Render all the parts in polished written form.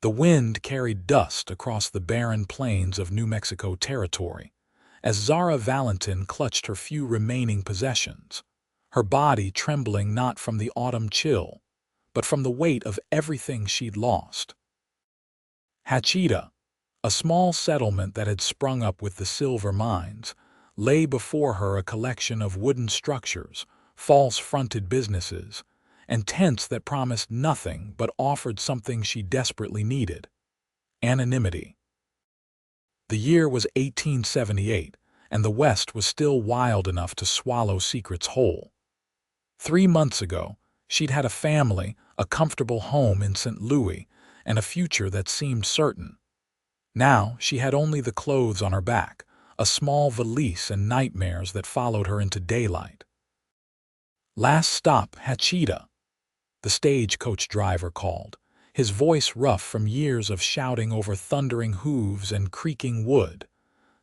The wind carried dust across the barren plains of New Mexico territory, as Zara Valentin clutched her few remaining possessions, her body trembling not from the autumn chill, but from the weight of everything she'd lost. Hachita, a small settlement that had sprung up with the silver mines, lay before her a collection of wooden structures, false-fronted businesses, and tents that promised nothing but offered something she desperately needed: anonymity. The year was 1878, and the West was still wild enough to swallow secrets whole. 3 months ago, she'd had a family, a comfortable home in St. Louis, and a future that seemed certain. Now she had only the clothes on her back, a small valise, and nightmares that followed her into daylight. "Last stop, Hachita," the stagecoach driver called, his voice rough from years of shouting over thundering hooves and creaking wood.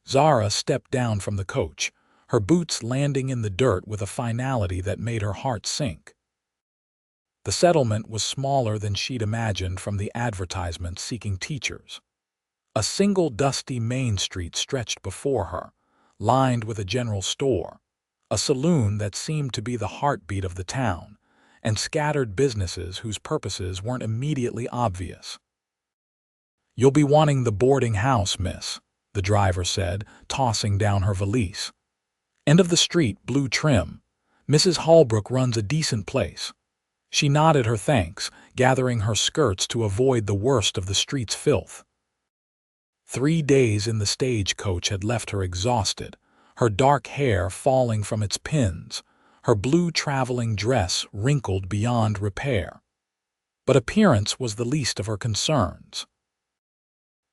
Zara stepped down from the coach, her boots landing in the dirt with a finality that made her heart sink. The settlement was smaller than she'd imagined from the advertisements seeking teachers. A single dusty main street stretched before her, lined with a general store, a saloon that seemed to be the heartbeat of the town, and scattered businesses whose purposes weren't immediately obvious. "You'll be wanting the boarding house, miss," the driver said, tossing down her valise. "End of the street, blue trim. Mrs. Holbrook runs a decent place." She nodded her thanks, gathering her skirts to avoid the worst of the street's filth. 3 days in the stagecoach had left her exhausted, her dark hair falling from its pins, her blue traveling dress wrinkled beyond repair. But appearance was the least of her concerns.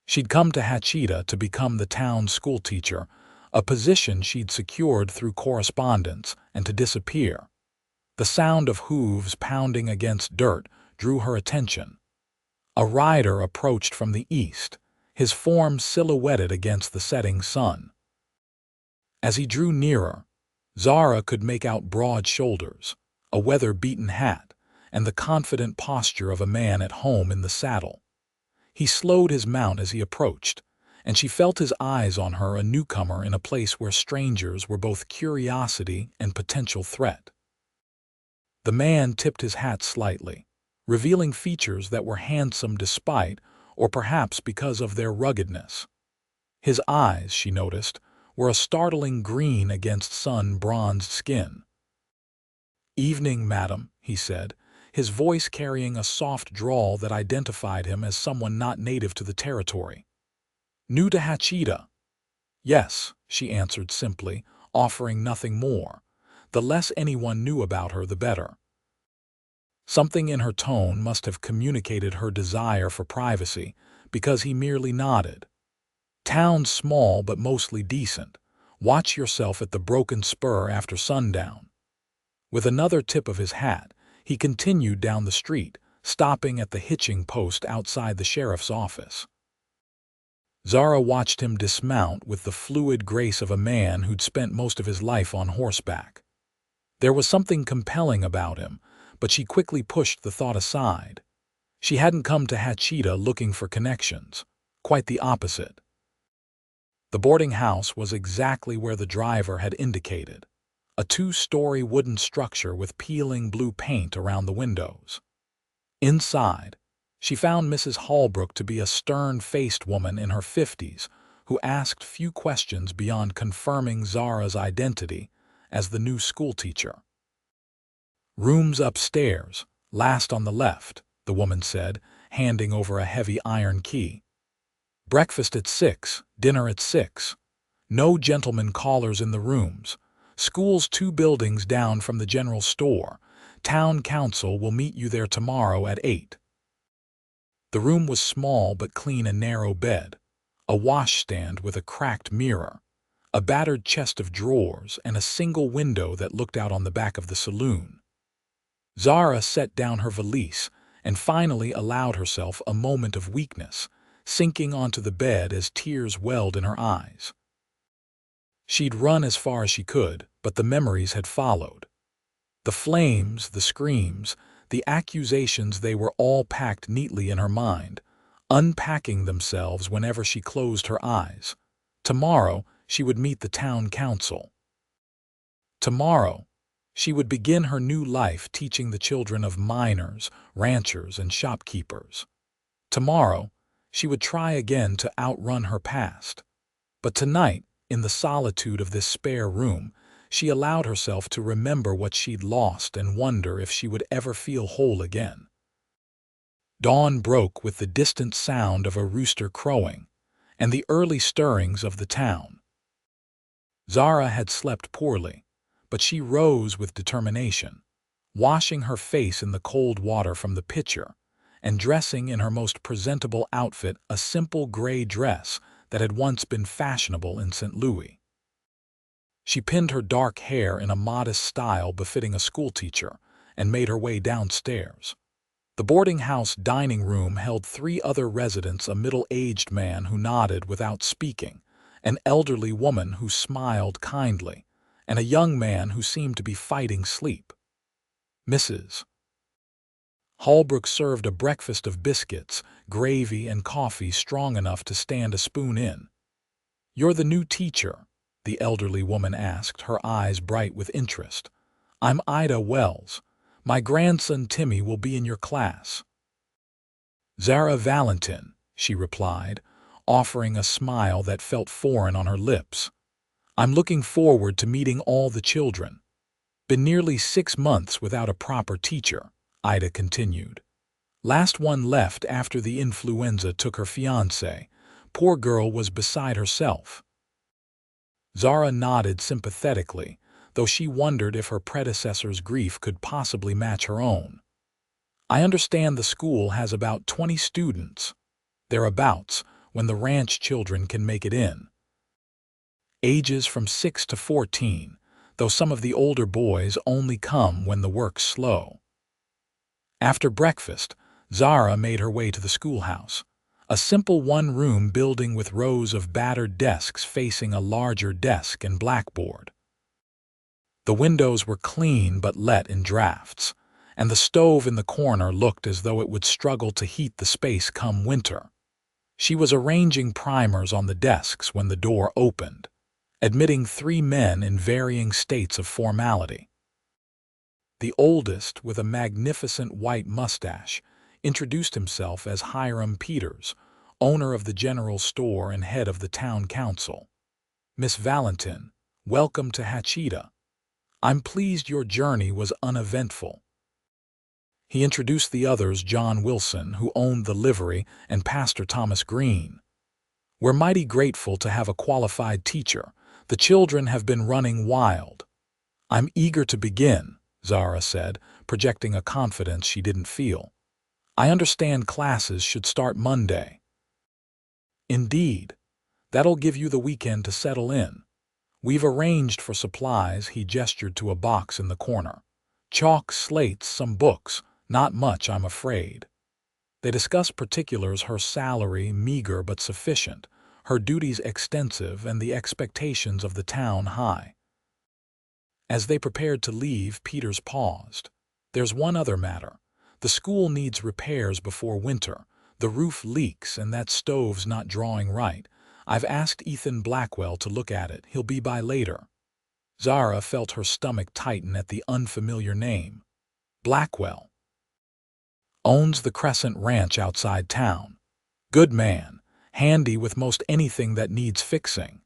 She'd come to Hachita to become the town's schoolteacher, a position she'd secured through correspondence, and to disappear. The sound of hooves pounding against dirt drew her attention. A rider approached from the east, his form silhouetted against the setting sun. As he drew nearer, Zara could make out broad shoulders, a weather-beaten hat, and the confident posture of a man at home in the saddle. He slowed his mount as he approached, and she felt his eyes on her, a newcomer in a place where strangers were both curiosity and potential threat. The man tipped his hat slightly, revealing features that were handsome despite, or perhaps because of their ruggedness. His eyes, she noticed, were a startling green against sun-bronzed skin. "Evening, madam," he said, his voice carrying a soft drawl that identified him as someone not native to the territory. "New to Hachita?" "Yes," she answered simply, offering nothing more. The less anyone knew about her, the better. Something in her tone must have communicated her desire for privacy, because he merely nodded. "Town's small but mostly decent. Watch yourself at the Broken Spur after sundown." With another tip of his hat, he continued down the street, stopping at the hitching post outside the sheriff's office. Zara watched him dismount with the fluid grace of a man who'd spent most of his life on horseback. There was something compelling about him, but she quickly pushed the thought aside. She hadn't come to Hachita looking for connections. Quite the opposite. The boarding house was exactly where the driver had indicated, a 2-story wooden structure with peeling blue paint around the windows. Inside, she found Mrs. Holbrook to be a stern-faced woman in her 50s who asked few questions beyond confirming Zara's identity as the new schoolteacher. "Rooms upstairs, last on the left," the woman said, handing over a heavy iron key. "Breakfast at 6, dinner at 6. No gentlemen callers in the rooms. School's 2 buildings down from the general store. Town council will meet you there tomorrow at 8. The room was small but clean, a narrow bed, a washstand with a cracked mirror, a battered chest of drawers, and a single window that looked out on the back of the saloon. Zara set down her valise and finally allowed herself a moment of weakness, sinking onto the bed as tears welled in her eyes. She'd run as far as she could, but the memories had followed. The flames, the screams, the accusations, they were all packed neatly in her mind, unpacking themselves whenever she closed her eyes. Tomorrow, she would meet the town council. Tomorrow, she would begin her new life teaching the children of miners, ranchers, and shopkeepers. Tomorrow, she would try again to outrun her past. But tonight, in the solitude of this spare room, she allowed herself to remember what she'd lost and wonder if she would ever feel whole again. Dawn broke with the distant sound of a rooster crowing and the early stirrings of the town. Zara had slept poorly, but she rose with determination, washing her face in the cold water from the pitcher and dressing in her most presentable outfit, a simple gray dress that had once been fashionable in St. Louis. She pinned her dark hair in a modest style befitting a schoolteacher and made her way downstairs. The boarding house dining room held 3 other residents, a middle-aged man who nodded without speaking, an elderly woman who smiled kindly, and a young man who seemed to be fighting sleep. Mrs. Holbrook served a breakfast of biscuits, gravy, and coffee strong enough to stand a spoon in. "You're the new teacher?" the elderly woman asked, her eyes bright with interest. "I'm Ida Wells. My grandson Timmy will be in your class." "Zara Valentin," she replied, offering a smile that felt foreign on her lips. "I'm looking forward to meeting all the children." "Been nearly 6 months without a proper teacher," Ida continued. "Last one left after the influenza took her fiancé. Poor girl was beside herself." Zara nodded sympathetically, though she wondered if her predecessor's grief could possibly match her own. "I understand the school has about 20 students. Thereabouts, when the ranch children can make it in. Ages from 6 to 14, though some of the older boys only come when the work's slow." After breakfast, Zara made her way to the schoolhouse, a simple one-room building with rows of battered desks facing a larger desk and blackboard. The windows were clean but let in drafts, and the stove in the corner looked as though it would struggle to heat the space come winter. She was arranging primers on the desks when the door opened, admitting 3 men in varying states of formality. The oldest, with a magnificent white mustache, introduced himself as Hiram Peters, owner of the general store and head of the town council. "Miss Valentin, welcome to Hachita. I'm pleased your journey was uneventful." He introduced the others, John Wilson, who owned the livery, and Pastor Thomas Green. "We're mighty grateful to have a qualified teacher. The children have been running wild." "I'm eager to begin," Zara said, projecting a confidence she didn't feel. "I understand classes should start Monday." "Indeed. That'll give you the weekend to settle in. We've arranged for supplies," he gestured to a box in the corner. "Chalk, slates, some books. Not much, I'm afraid." They discussed particulars: her salary, meager but sufficient, her duties extensive, and the expectations of the town high. As they prepared to leave, Peters paused. "There's one other matter. The school needs repairs before winter. The roof leaks and that stove's not drawing right. I've asked Ethan Blackwell to look at it. He'll be by later." Zara felt her stomach tighten at the unfamiliar name. "Blackwell. Owns the Crescent Ranch outside town. Good man, handy with most anything that needs fixing."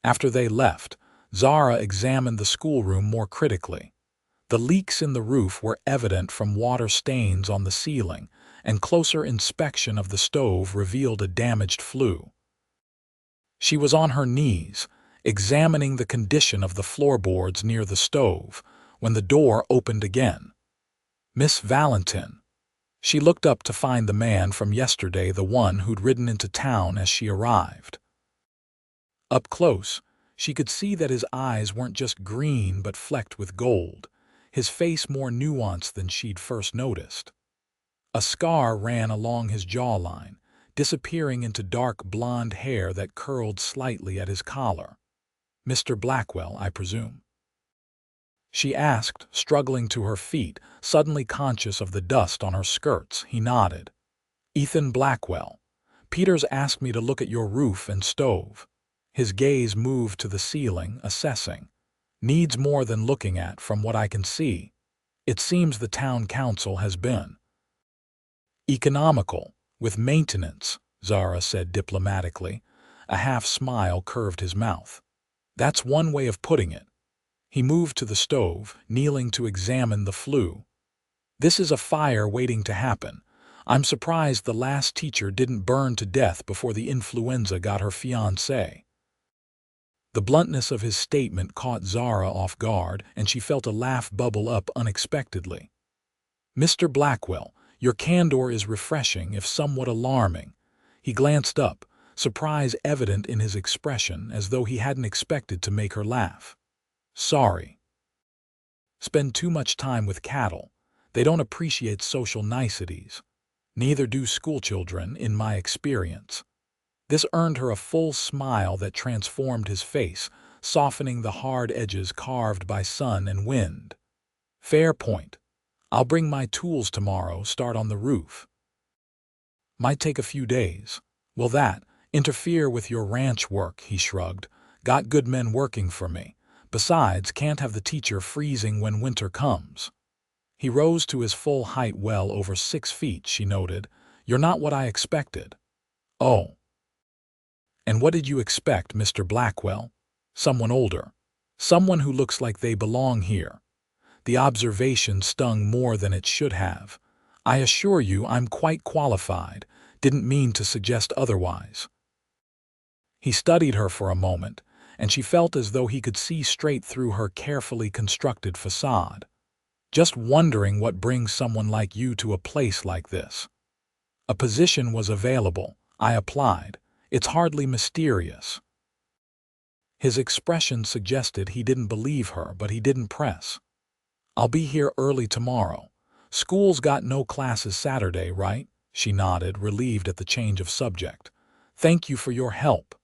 After they left, Zara examined the schoolroom more critically. The leaks in the roof were evident from water stains on the ceiling, and closer inspection of the stove revealed a damaged flue. She was on her knees, examining the condition of the floorboards near the stove, when the door opened again. "Miss Valentin." She looked up to find the man from yesterday, the one who'd ridden into town as she arrived. Up close, she could see that his eyes weren't just green but flecked with gold, his face more nuanced than she'd first noticed. A scar ran along his jawline, disappearing into dark blonde hair that curled slightly at his collar. "Mr. Blackwell, I presume?" she asked, struggling to her feet, suddenly conscious of the dust on her skirts. He nodded. "Ethan Blackwell. Peters asked me to look at your roof and stove. His gaze moved to the ceiling, assessing. Needs more than looking at from what I can see. It seems the town council has been economical with maintenance, Zara said diplomatically. A half smile curved his mouth. That's one way of putting it. He moved to the stove, kneeling to examine the flue. This is a fire waiting to happen. I'm surprised the last teacher didn't burn to death before the influenza got her fiancé. The bluntness of his statement caught Zara off guard, and she felt a laugh bubble up unexpectedly. Mr. Blackwell, your candor is refreshing, if somewhat alarming. He glanced up, surprise evident in his expression, as though he hadn't expected to make her laugh. Sorry. Spend too much time with cattle. They don't appreciate social niceties. Neither do schoolchildren, in my experience. This earned her a full smile that transformed his face, softening the hard edges carved by sun and wind. Fair point. I'll bring my tools tomorrow, start on the roof. Might take a few days. Will that interfere with your ranch work? He shrugged. Got good men working for me. Besides, can't have the teacher freezing when winter comes. He rose to his full height, well over 6 feet, she noted. You're not what I expected. Oh. And what did you expect, Mr. Blackwell? Someone older. Someone who looks like they belong here. The observation stung more than it should have. I assure you I'm quite qualified. Didn't mean to suggest otherwise. He studied her for a moment, and she felt as though he could see straight through her carefully constructed facade. Just wondering what brings someone like you to a place like this. A position was available. I applied. It's hardly mysterious. His expression suggested he didn't believe her, but he didn't press. I'll be here early tomorrow. School's got no classes Saturday, right? She nodded, relieved at the change of subject. Thank you for your help.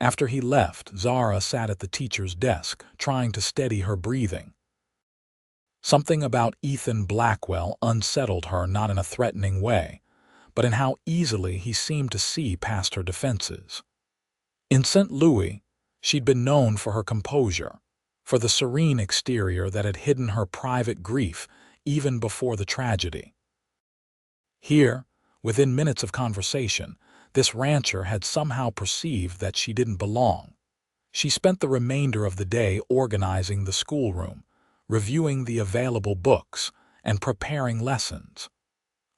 After he left, Zara sat at the teacher's desk, trying to steady her breathing. Something about Ethan Blackwell unsettled her, not in a threatening way, but in how easily he seemed to see past her defenses. In St. Louis, she'd been known for her composure, for the serene exterior that had hidden her private grief even before the tragedy. Here, within minutes of conversation, this rancher had somehow perceived that she didn't belong. She spent the remainder of the day organizing the schoolroom, reviewing the available books, and preparing lessons.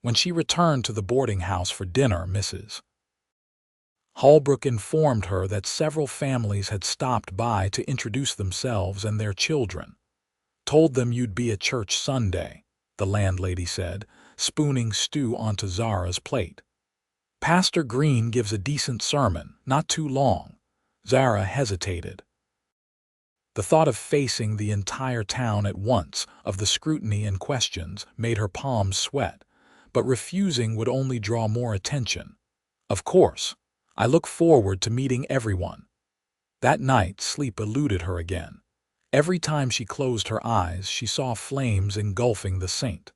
When she returned to the boarding house for dinner, Mrs. Holbrook informed her that several families had stopped by to introduce themselves and their children. Told them you'd be at church Sunday, the landlady said, spooning stew onto Zara's plate. Pastor Green gives a decent sermon, not too long. Zara hesitated. The thought of facing the entire town at once, of the scrutiny and questions, made her palms sweat, but refusing would only draw more attention. Of course, I look forward to meeting everyone. That night, sleep eluded her again. Every time she closed her eyes, she saw flames engulfing the St.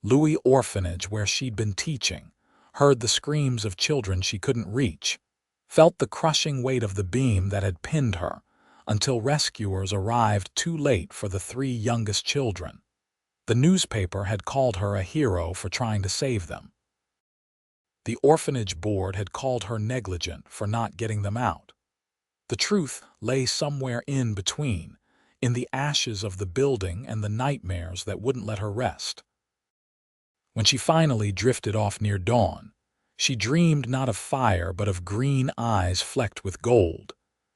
Louis orphanage where she'd been teaching, heard the screams of children she couldn't reach, felt the crushing weight of the beam that had pinned her, until rescuers arrived too late for the 3 youngest children. The newspaper had called her a hero for trying to save them. The orphanage board had called her negligent for not getting them out. The truth lay somewhere in between, in the ashes of the building and the nightmares that wouldn't let her rest. When she finally drifted off near dawn, she dreamed not of fire but of green eyes flecked with gold,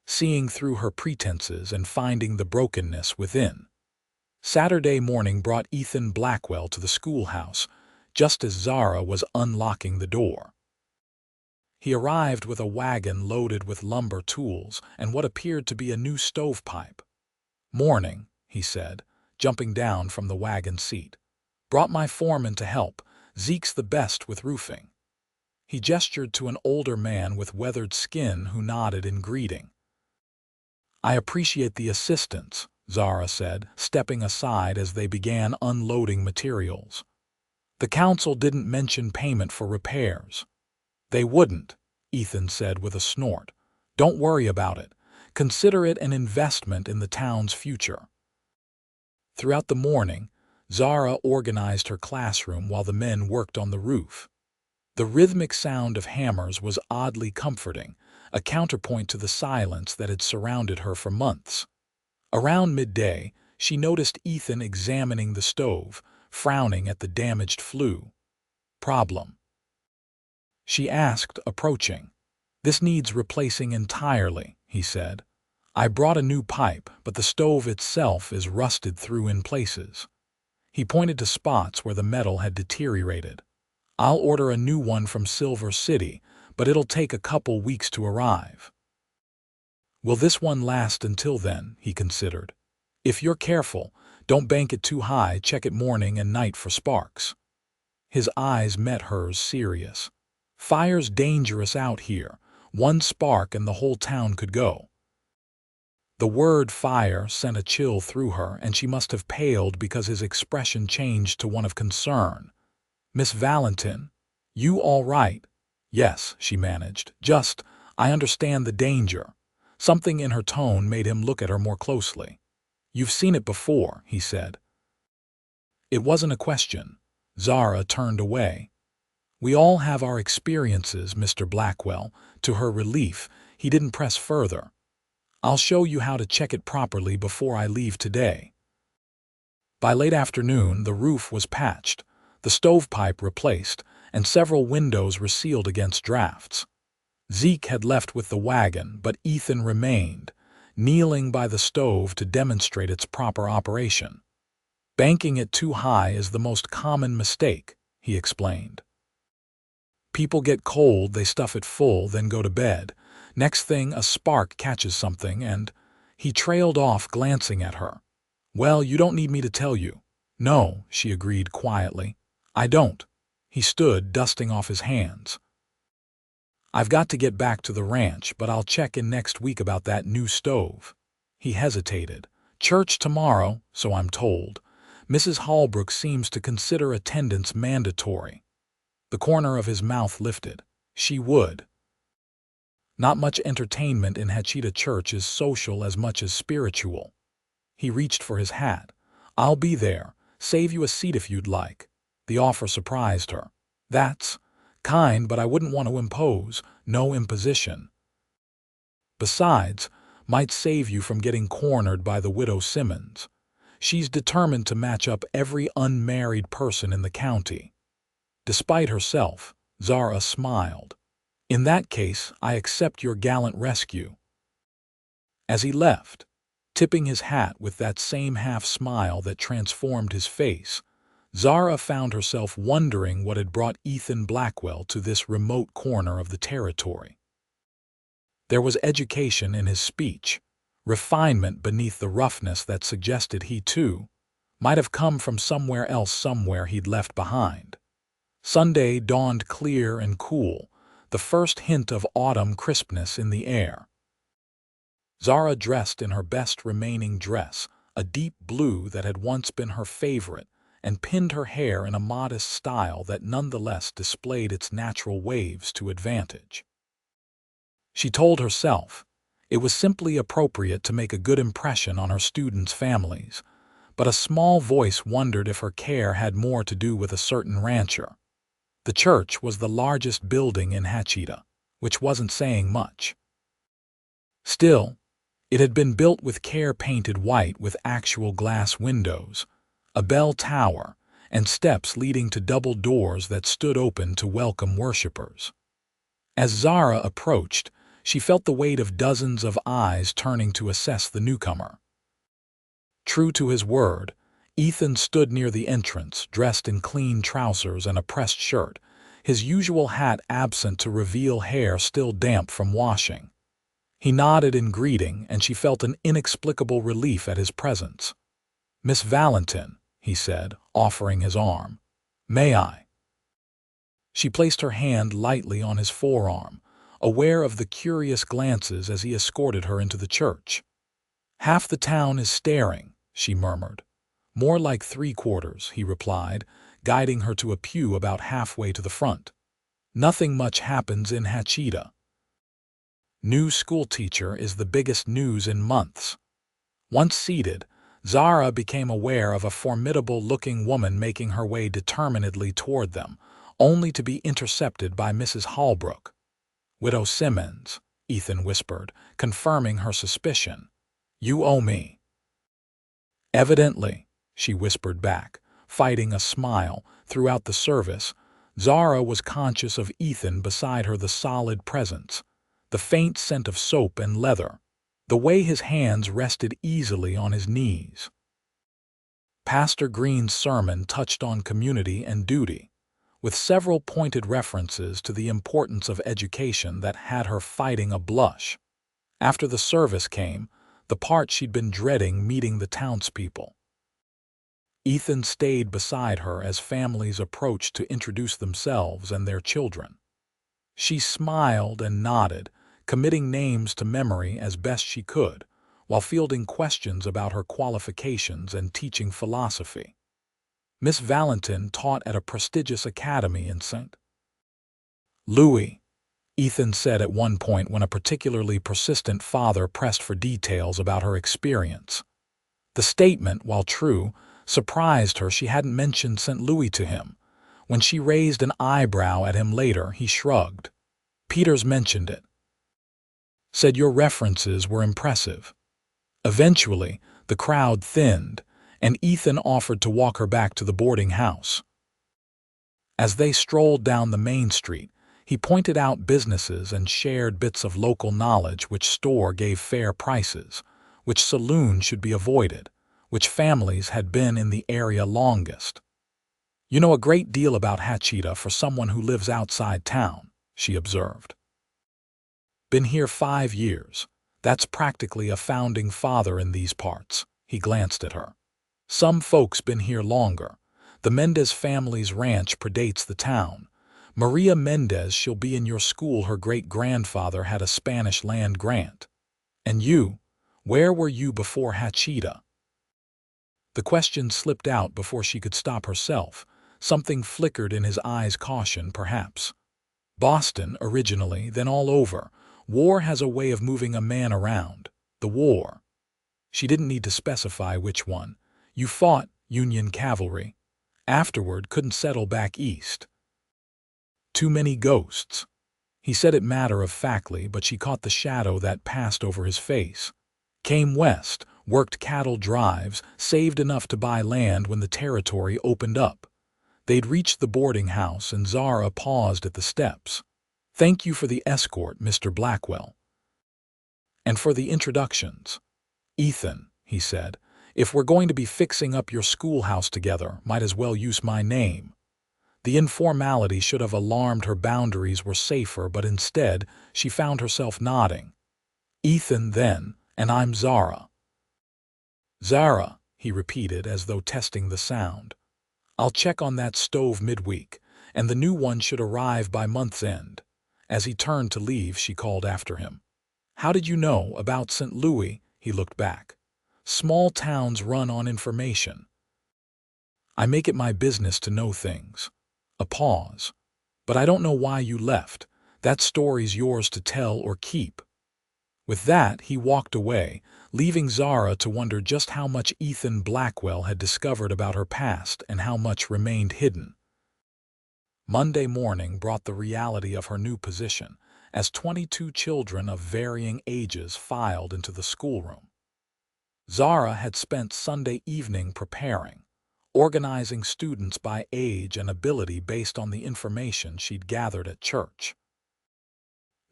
seeing through her pretenses and finding the brokenness within. Saturday morning brought Ethan Blackwell to the schoolhouse, just as Zara was unlocking the door. He arrived with a wagon loaded with lumber tools and what appeared to be a new stovepipe. "Morning," he said, jumping down from the wagon seat. "Brought my foreman to help. Zeke's the best with roofing." He gestured to an older man with weathered skin who nodded in greeting. "I appreciate the assistance," Zara said, stepping aside as they began unloading materials. "The council didn't mention payment for repairs." They wouldn't, Ethan said with a snort. Don't worry about it. Consider it an investment in the town's future. Throughout the morning, Zara organized her classroom while the men worked on the roof. The rhythmic sound of hammers was oddly comforting, a counterpoint to the silence that had surrounded her for months. Around midday, she noticed Ethan examining the stove, frowning at the damaged flue. Problem? She asked, approaching. This needs replacing entirely, he said. I brought a new pipe, but the stove itself is rusted through in places. He pointed to spots where the metal had deteriorated. I'll order a new one from Silver City, but it'll take a couple weeks to arrive. Will this one last until then? He considered. If you're careful, don't bank it too high, check it morning and night for sparks. His eyes met hers, serious. Fire's dangerous out here. One spark and the whole town could go. The word fire sent a chill through her, and she must have paled because his expression changed to one of concern. Miss Valentin, you all right? Yes, she managed. I understand the danger. Something in her tone made him look at her more closely. You've seen it before, he said. It wasn't a question. Zara turned away. We all have our experiences, Mr. Blackwell. To her relief, he didn't press further. I'll show you how to check it properly before I leave today. By late afternoon, the roof was patched, the stovepipe replaced, and several windows resealed against drafts. Zeke had left with the wagon, but Ethan remained, kneeling by the stove to demonstrate its proper operation. Banking it too high is the most common mistake, he explained. People get cold, they stuff it full, then go to bed. Next thing, a spark catches something, and he trailed off, glancing at her. Well, you don't need me to tell you. No, she agreed quietly. I don't. He stood, dusting off his hands. I've got to get back to the ranch, but I'll check in next week about that new stove. He hesitated. Church tomorrow, so I'm told. Mrs. Holbrook seems to consider attendance mandatory. The corner of his mouth lifted. She would. Not much entertainment in Hachita Church is social as much as spiritual. He reached for his hat. I'll be there. Save you a seat if you'd like. The offer surprised her. That's kind, but I wouldn't want to impose. No imposition. Besides, might save you from getting cornered by the widow Simmons. She's determined to match up every unmarried person in the county. Despite herself, Zara smiled. In that case, I accept your gallant rescue. As he left, tipping his hat with that same half-smile that transformed his face, Zara found herself wondering what had brought Ethan Blackwell to this remote corner of the territory. There was education in his speech, refinement beneath the roughness that suggested he, too, might have come from somewhere else, somewhere he'd left behind. Sunday dawned clear and cool, the first hint of autumn crispness in the air. Zara dressed in her best remaining dress, a deep blue that had once been her favorite, and pinned her hair in a modest style that nonetheless displayed its natural waves to advantage. She told herself it was simply appropriate to make a good impression on her students' families, but a small voice wondered if her care had more to do with a certain rancher. The church was the largest building in Hachita, which wasn't saying much. Still, it had been built with care, painted white with actual glass windows, a bell tower, and steps leading to double doors that stood open to welcome worshippers. As Zara approached, she felt the weight of dozens of eyes turning to assess the newcomer. True to his word, Ethan stood near the entrance, dressed in clean trousers and a pressed shirt, his usual hat absent to reveal hair still damp from washing. He nodded in greeting, and she felt an inexplicable relief at his presence. Miss Valentin, he said, offering his arm. May I? She placed her hand lightly on his forearm, aware of the curious glances as he escorted her into the church. Half the town is staring, she murmured. More like 3/4, he replied, guiding her to a pew about halfway to the front. Nothing much happens in Hachita. New schoolteacher is the biggest news in months. Once seated, Zara became aware of a formidable-looking woman making her way determinedly toward them, only to be intercepted by Mrs. Holbrook. "Widow Simmons," Ethan whispered, confirming her suspicion. "You owe me." "Evidently," she whispered back, fighting a smile. Throughout the service, Zara was conscious of Ethan beside her, the solid presence, the faint scent of soap and leather, the way his hands rested easily on his knees. Pastor Green's sermon touched on community and duty, with several pointed references to the importance of education that had her fighting a blush. After the service came the part she'd been dreading, meeting the townspeople. Ethan stayed beside her as families approached to introduce themselves and their children. She smiled and nodded, committing names to memory as best she could, while fielding questions about her qualifications and teaching philosophy. Miss Valentin taught at a prestigious academy in St. Louis, Ethan said at one point when a particularly persistent father pressed for details about her experience. The statement, while true, surprised her. She hadn't mentioned St. Louis to him. When she raised an eyebrow at him later, he shrugged. "Peters mentioned it. Said your references were impressive." Eventually, the crowd thinned, and Ethan offered to walk her back to the boarding house. As they strolled down the main street, he pointed out businesses and shared bits of local knowledge: which store gave fair prices, which saloon should be avoided, which families had been in the area longest. "You know a great deal about Hachita for someone who lives outside town," she observed. "Been here 5 years. That's practically a founding father in these parts." He glanced at her. "Some folks been here longer. The Mendez family's ranch predates the town. Maria Mendez, she'll be in your school. Her great-grandfather had a Spanish land grant. And you, where were you before Hachita?" The question slipped out before she could stop herself. Something flickered in his eyes, caution perhaps. "Boston originally, then all over. War has a way of moving a man around. The war." She didn't need to specify which one. "You fought Union cavalry. Afterward couldn't settle back east." "Too many ghosts." He said it matter-of-factly, but she caught the shadow that passed over his face. "Came west, worked cattle drives, saved enough to buy land when the territory opened up." They'd reached the boarding house, and Zara paused at the steps. "Thank you for the escort, Mr. Blackwell. And for the introductions. Ethan," he said, "if we're going to be fixing up your schoolhouse together, might as well use my name." The informality should have alarmed her. Boundaries were safer, but instead she found herself nodding. "Ethan, then, and I'm Zara." "Zara," he repeated as though testing the sound. "I'll check on that stove midweek, and the new one should arrive by month's end." As he turned to leave, she called after him. "How did you know about St. Louis?" He looked back. "Small towns run on information. I make it my business to know things." A pause. "But I don't know why you left. That story's yours to tell or keep." With that, he walked away, leaving Zara to wonder just how much Ethan Blackwell had discovered about her past and how much remained hidden. Monday morning brought the reality of her new position, as 22 children of varying ages filed into the schoolroom. Zara had spent Sunday evening preparing, organizing students by age and ability based on the information she'd gathered at church.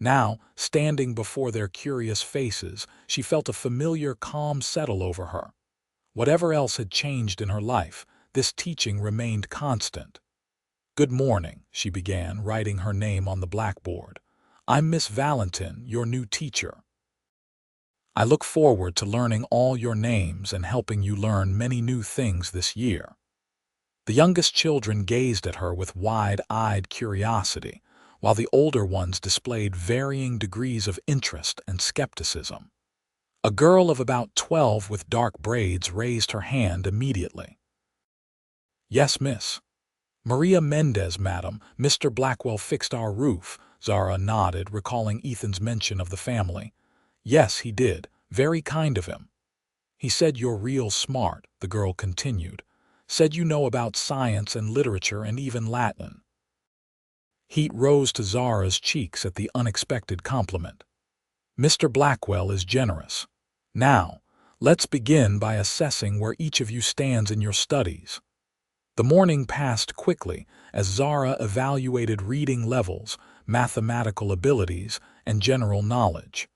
Now, standing before their curious faces, she felt a familiar calm settle over her. Whatever else had changed in her life, this teaching remained constant. "Good morning," she began, writing her name on the blackboard. "I'm Miss Valentin, your new teacher. I look forward to learning all your names and helping you learn many new things this year." The youngest children gazed at her with wide-eyed curiosity, while the older ones displayed varying degrees of interest and skepticism. A girl of about 12 with dark braids raised her hand immediately. "Yes, miss." Maria Mendez, madam. Mr. Blackwell fixed our roof. Zara nodded, recalling Ethan's mention of the family. Yes, he did. Very kind of him. He said you're real smart, the girl continued. Said you know about science and literature and even Latin. Heat rose to Zara's cheeks at the unexpected compliment. Mr. Blackwell is generous. Now, let's begin by assessing where each of you stands in your studies. The morning passed quickly as Zara evaluated reading levels, mathematical abilities, and general knowledge.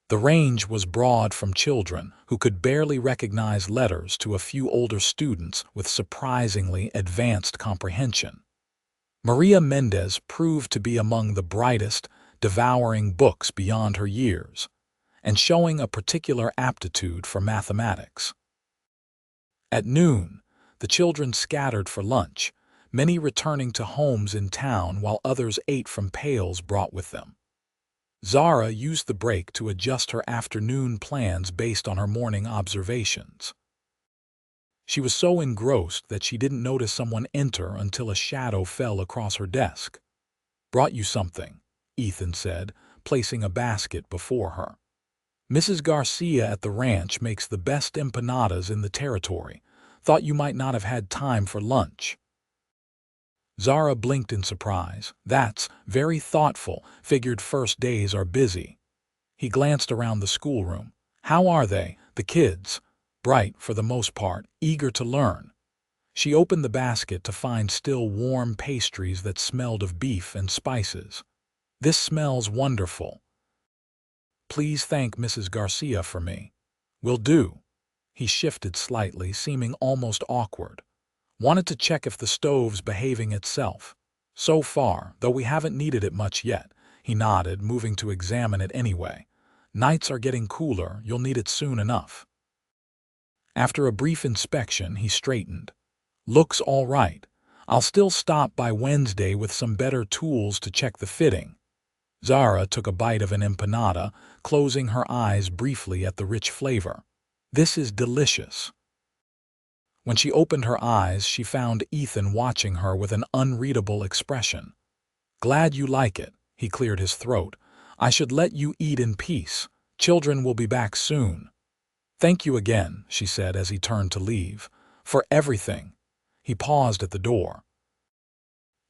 The range was broad from children who could barely recognize letters to a few older students with surprisingly advanced comprehension. Maria Mendez proved to be among the brightest, devouring books beyond her years, and showing a particular aptitude for mathematics. At noon, the children scattered for lunch, many returning to homes in town while others ate from pails brought with them. Zara used the break to adjust her afternoon plans based on her morning observations. She was so engrossed that she didn't notice someone enter until a shadow fell across her desk. "Brought you something," Ethan said, placing a basket before her. "Mrs. Garcia at the ranch makes the best empanadas in the territory. Thought you might not have had time for lunch." Zara blinked in surprise. "That's very thoughtful. Figured first days are busy." He glanced around the schoolroom. "How are they, the kids?" "Bright for the most part, eager to learn." She opened the basket to find still warm pastries that smelled of beef and spices. "This smells wonderful. Please thank Mrs. Garcia for me." "Will do." He shifted slightly, seeming almost awkward. "Wanted to check if the stove's behaving itself. So far, though we haven't needed it much yet." He nodded, moving to examine it anyway. "Nights are getting cooler, you'll need it soon enough." After a brief inspection, he straightened. "Looks all right. I'll still stop by Wednesday with some better tools to check the fitting." Zara took a bite of an empanada, closing her eyes briefly at the rich flavor. "This is delicious." When she opened her eyes, she found Ethan watching her with an unreadable expression. "Glad you like it," he cleared his throat. "I should let you eat in peace. Children will be back soon." "Thank you again," she said as he turned to leave. "For everything." He paused at the door.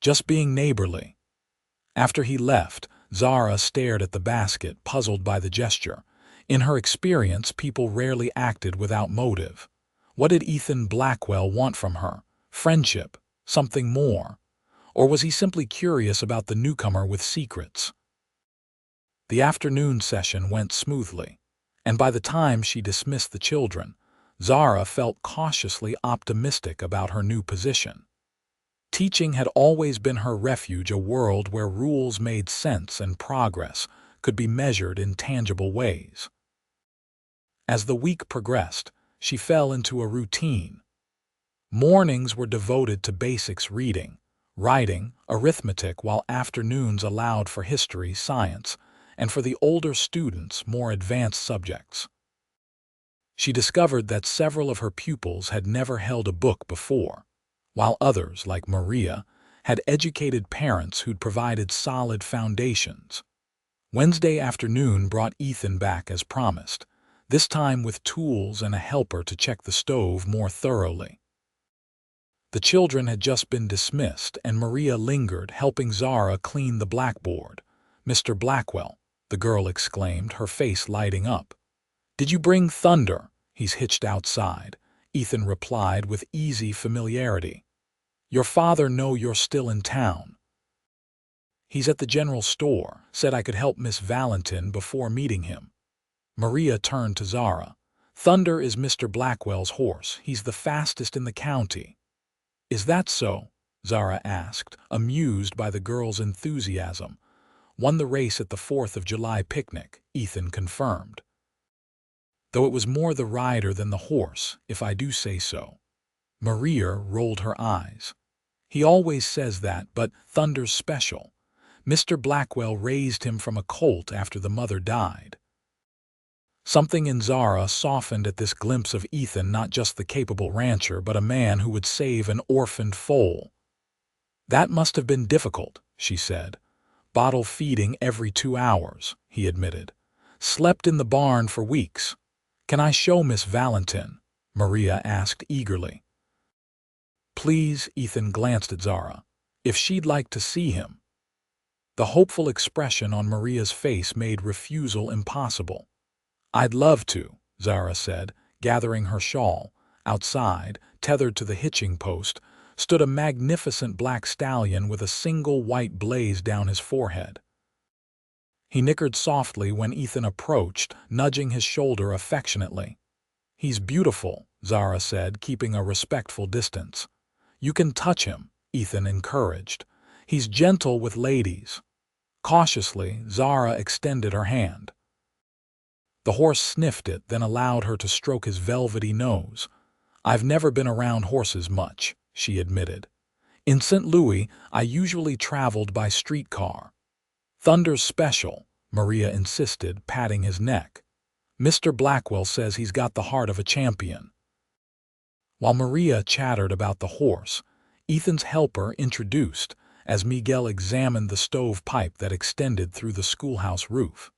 "Just being neighborly." After he left, Zara stared at the basket, puzzled by the gesture. In her experience, people rarely acted without motive. What did Ethan Blackwell want from her? Friendship? Something more? Or was he simply curious about the newcomer with secrets? The afternoon session went smoothly, and by the time she dismissed the children, Zara felt cautiously optimistic about her new position. Teaching had always been her refuge, a world where rules made sense and progress could be measured in tangible ways. As the week progressed, she fell into a routine. Mornings were devoted to basics reading, writing, arithmetic, while afternoons allowed for history, science, and for the older students, more advanced subjects. She discovered that several of her pupils had never held a book before, while others, like Maria, had educated parents who'd provided solid foundations. Wednesday afternoon brought Ethan back as promised, this time with tools and a helper to check the stove more thoroughly. The children had just been dismissed, and Maria lingered, helping Zara clean the blackboard. "Mr. Blackwell," the girl exclaimed, her face lighting up. "Did you bring Thunder? He's hitched outside," Ethan replied with easy familiarity. "Your father know you're still in town." "He's at the general store. Said I could help Miss Valentin before meeting him." Maria turned to Zara. "Thunder is Mr. Blackwell's horse. He's the fastest in the county." "Is that so?" Zara asked, amused by the girl's enthusiasm. "Won the race at the 4th of July picnic," Ethan confirmed. "Though it was more the rider than the horse, if I do say so." Maria rolled her eyes. "He always says that, but Thunder's special. Mr. Blackwell raised him from a colt after the mother died." Something in Zara softened at this glimpse of Ethan, not just the capable rancher, but a man who would save an orphaned foal. "That must have been difficult," she said. "Bottle feeding every 2 hours," he admitted. "Slept in the barn for weeks." "Can I show Miss Valentin?" Maria asked eagerly. "Please," Ethan glanced at Zara. "If she'd like to see him." The hopeful expression on Maria's face made refusal impossible. "I'd love to," Zara said, gathering her shawl. Outside, tethered to the hitching post, stood a magnificent black stallion with a single white blaze down his forehead. He nickered softly when Ethan approached, nudging his shoulder affectionately. "He's beautiful," Zara said, keeping a respectful distance. "You can touch him," Ethan encouraged. "He's gentle with ladies." Cautiously, Zara extended her hand. The horse sniffed it, then allowed her to stroke his velvety nose. "I've never been around horses much," she admitted. "In St. Louis, I usually traveled by streetcar." "Thunder's special," Maria insisted, patting his neck. "Mr. Blackwell says he's got the heart of a champion." While Maria chattered about the horse, Ethan's helper introduced as Miguel examined the stovepipe that extended through the schoolhouse roof.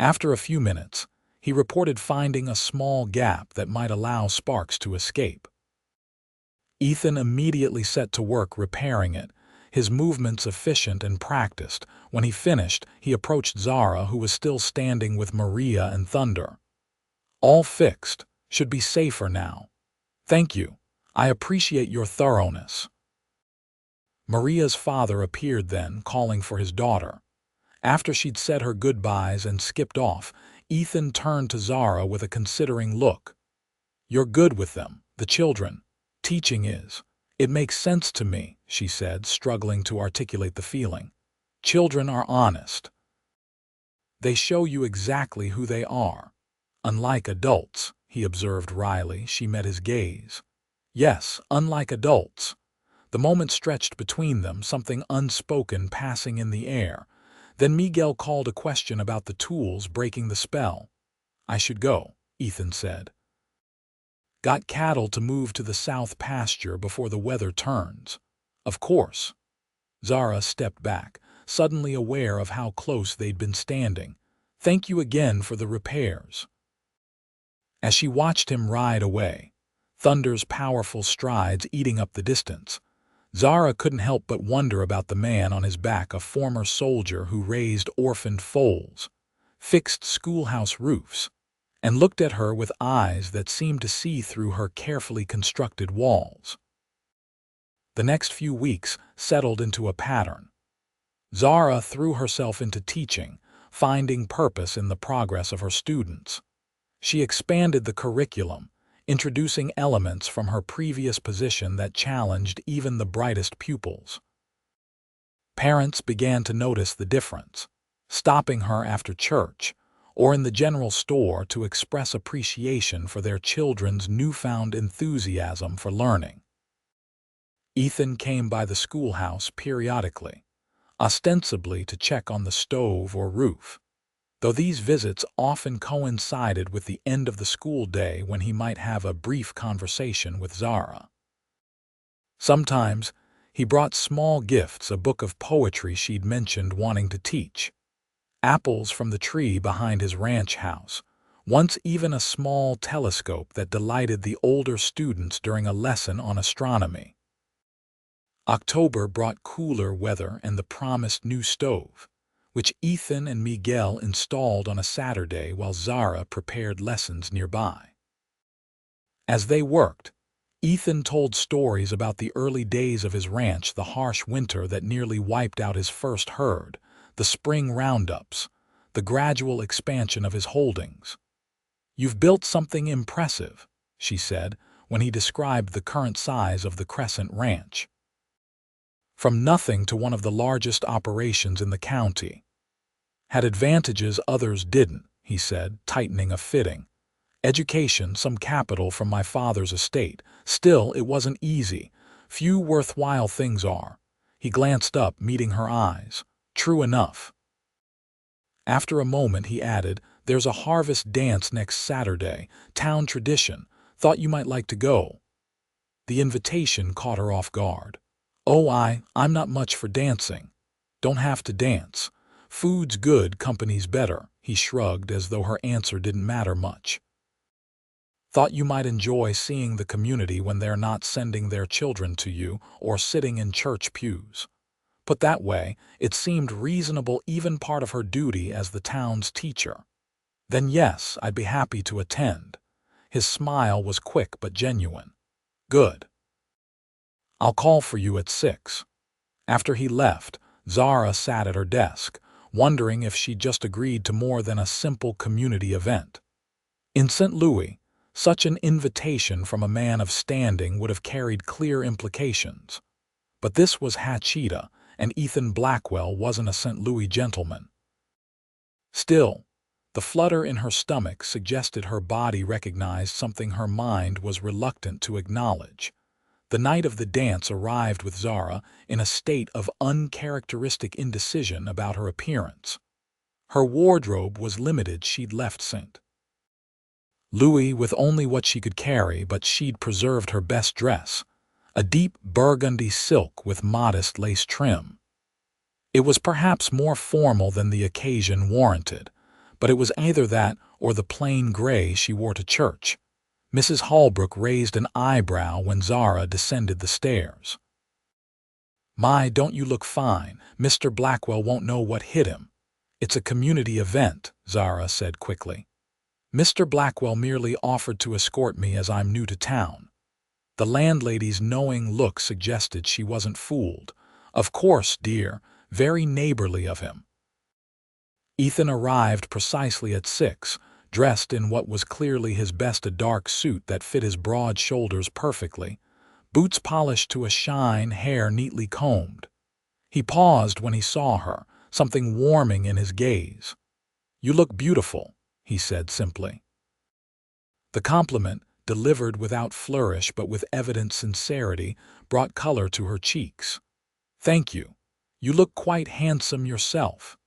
After a few minutes, he reported finding a small gap that might allow sparks to escape. Ethan immediately set to work repairing it, his movements efficient and practiced. When he finished, he approached Zara, who was still standing with Maria and Thunder. "All fixed. Should be safer now." "Thank you. I appreciate your thoroughness." Maria's father appeared then, calling for his daughter. After she'd said her goodbyes and skipped off, Ethan turned to Zara with a considering look. "You're good with them, the children. Teaching is. It makes sense to me," she said, struggling to articulate the feeling. "Children are honest. They show you exactly who they are. Unlike adults," he observed wryly. She met his gaze. "Yes, unlike adults." The moment stretched between them, something unspoken passing in the air. Then Miguel called a question about the tools, breaking the spell. "I should go," Ethan said. "Got cattle to move to the south pasture before the weather turns." "Of course." Zara stepped back, suddenly aware of how close they'd been standing. "Thank you again for the repairs." As she watched him ride away, Thunder's powerful strides eating up the distance, Zara couldn't help but wonder about the man on his back, a former soldier who raised orphaned foals, fixed schoolhouse roofs, and looked at her with eyes that seemed to see through her carefully constructed walls. The next few weeks settled into a pattern. Zara threw herself into teaching, finding purpose in the progress of her students. She expanded the curriculum, introducing elements from her previous position that challenged even the brightest pupils. Parents began to notice the difference, stopping her after church or in the general store to express appreciation for their children's newfound enthusiasm for learning. Ethan came by the schoolhouse periodically, ostensibly to check on the stove or roof, though these visits often coincided with the end of the school day when he might have a brief conversation with Zara. Sometimes he brought small gifts, a book of poetry she'd mentioned wanting to teach, apples from the tree behind his ranch house, once even a small telescope that delighted the older students during a lesson on astronomy. October brought cooler weather and the promised new stove, which Ethan and Miguel installed on a Saturday while Zara prepared lessons nearby. As they worked, Ethan told stories about the early days of his ranch, the harsh winter that nearly wiped out his first herd, the spring roundups, the gradual expansion of his holdings. "You've built something impressive," she said when he described the current size of the Crescent Ranch. "From nothing to one of the largest operations in the county." "Had advantages others didn't," he said, tightening a fitting. "Education, some capital from my father's estate. Still, it wasn't easy. Few worthwhile things are." He glanced up, meeting her eyes. "True enough." After a moment he added, There's a harvest dance next Saturday, town tradition. Thought you might like to go." The invitation caught her off guard. "Oh, I'm not much for dancing." "Don't have to dance. Food's good, company's better," he shrugged as though her answer didn't matter much. "Thought you might enjoy seeing the community when they're not sending their children to you or sitting in church pews." Put that way, it seemed reasonable, even part of her duty as the town's teacher. "Then yes, I'd be happy to attend." His smile was quick but genuine. "Good. I'll call for you at 6. After he left, Zara sat at her desk, wondering if she'd just agreed to more than a simple community event. In St. Louis, such an invitation from a man of standing would have carried clear implications. But this was Hachita, and Ethan Blackwell wasn't a St. Louis gentleman. Still, the flutter in her stomach suggested her body recognized something her mind was reluctant to acknowledge. The night of the dance arrived with Zara in a state of uncharacteristic indecision about her appearance. Her wardrobe was limited. She'd left St. Louis with only what she could carry, but she'd preserved her best dress, a deep burgundy silk with modest lace trim. It was perhaps more formal than the occasion warranted, but it was either that or the plain gray she wore to church. Mrs. Holbrook raised an eyebrow when Zara descended the stairs. "My, don't you look fine. Mr. Blackwell won't know what hit him." "It's a community event," Zara said quickly. "Mr. Blackwell merely offered to escort me as I'm new to town." The landlady's knowing look suggested she wasn't fooled. "Of course, dear. Very neighborly of him." Ethan arrived precisely at 6, dressed in what was clearly his best, a dark suit that fit his broad shoulders perfectly, boots polished to a shine, hair neatly combed. He paused when he saw her, something warming in his gaze. "You look beautiful," he said simply. The compliment, delivered without flourish but with evident sincerity, brought color to her cheeks. "Thank you. You look quite handsome yourself."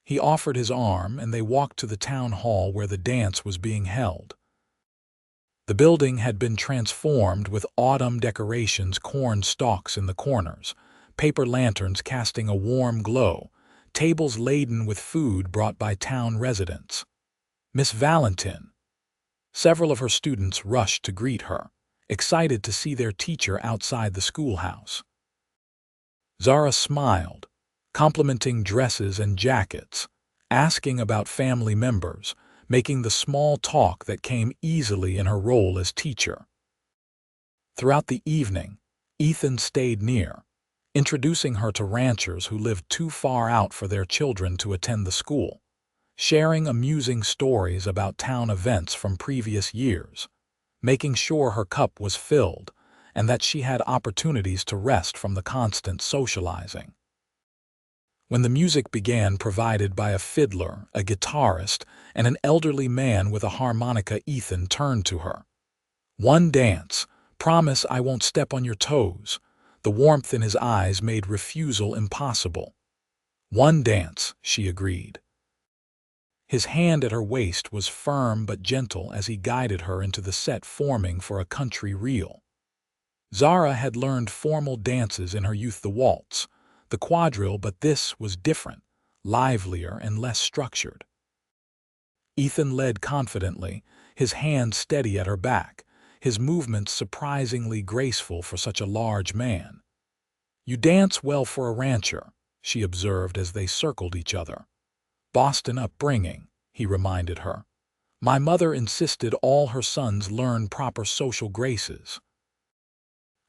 He offered his arm, and they walked to the town hall where the dance was being held. The building had been transformed with autumn decorations, corn stalks in the corners, paper lanterns casting a warm glow, tables laden with food brought by town residents. "Miss Valentin." Several of her students rushed to greet her, excited to see their teacher outside the schoolhouse. Zara smiled, complimenting dresses and jackets, asking about family members, making the small talk that came easily in her role as teacher. Throughout the evening, Ethan stayed near, introducing her to ranchers who lived too far out for their children to attend the school, sharing amusing stories about town events from previous years, making sure her cup was filled and that she had opportunities to rest from the constant socializing. When the music began, provided by a fiddler, a guitarist, and an elderly man with a harmonica, Ethan turned to her. "One dance. Promise I won't step on your toes." The warmth in his eyes made refusal impossible. "One dance," she agreed. His hand at her waist was firm but gentle as he guided her into the set forming for a country reel. Zara had learned formal dances in her youth, the waltz, the quadrille, but this was different, livelier and less structured. Ethan led confidently, his hand steady at her back, his movements surprisingly graceful for such a large man. "You dance well for a rancher," she observed as they circled each other. "Boston upbringing," he reminded her. "My mother insisted all her sons learn proper social graces."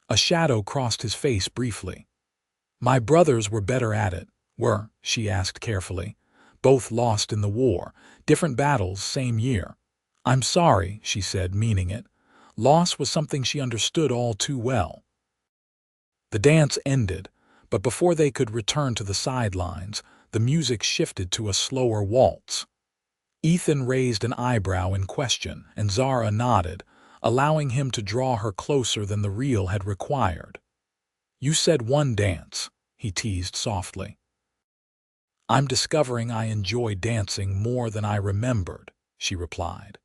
A shadow crossed his face briefly. "My brothers were better at it." "Were?" she asked carefully. "Both lost in the war. Different battles, same year." "I'm sorry," she said, meaning it. Loss was something she understood all too well. The dance ended, but before they could return to the sidelines, the music shifted to a slower waltz. Ethan raised an eyebrow in question, and Zara nodded, allowing him to draw her closer than the reel had required. "You said one dance," he teased softly. "I'm discovering I enjoy dancing more than I remembered." she replied.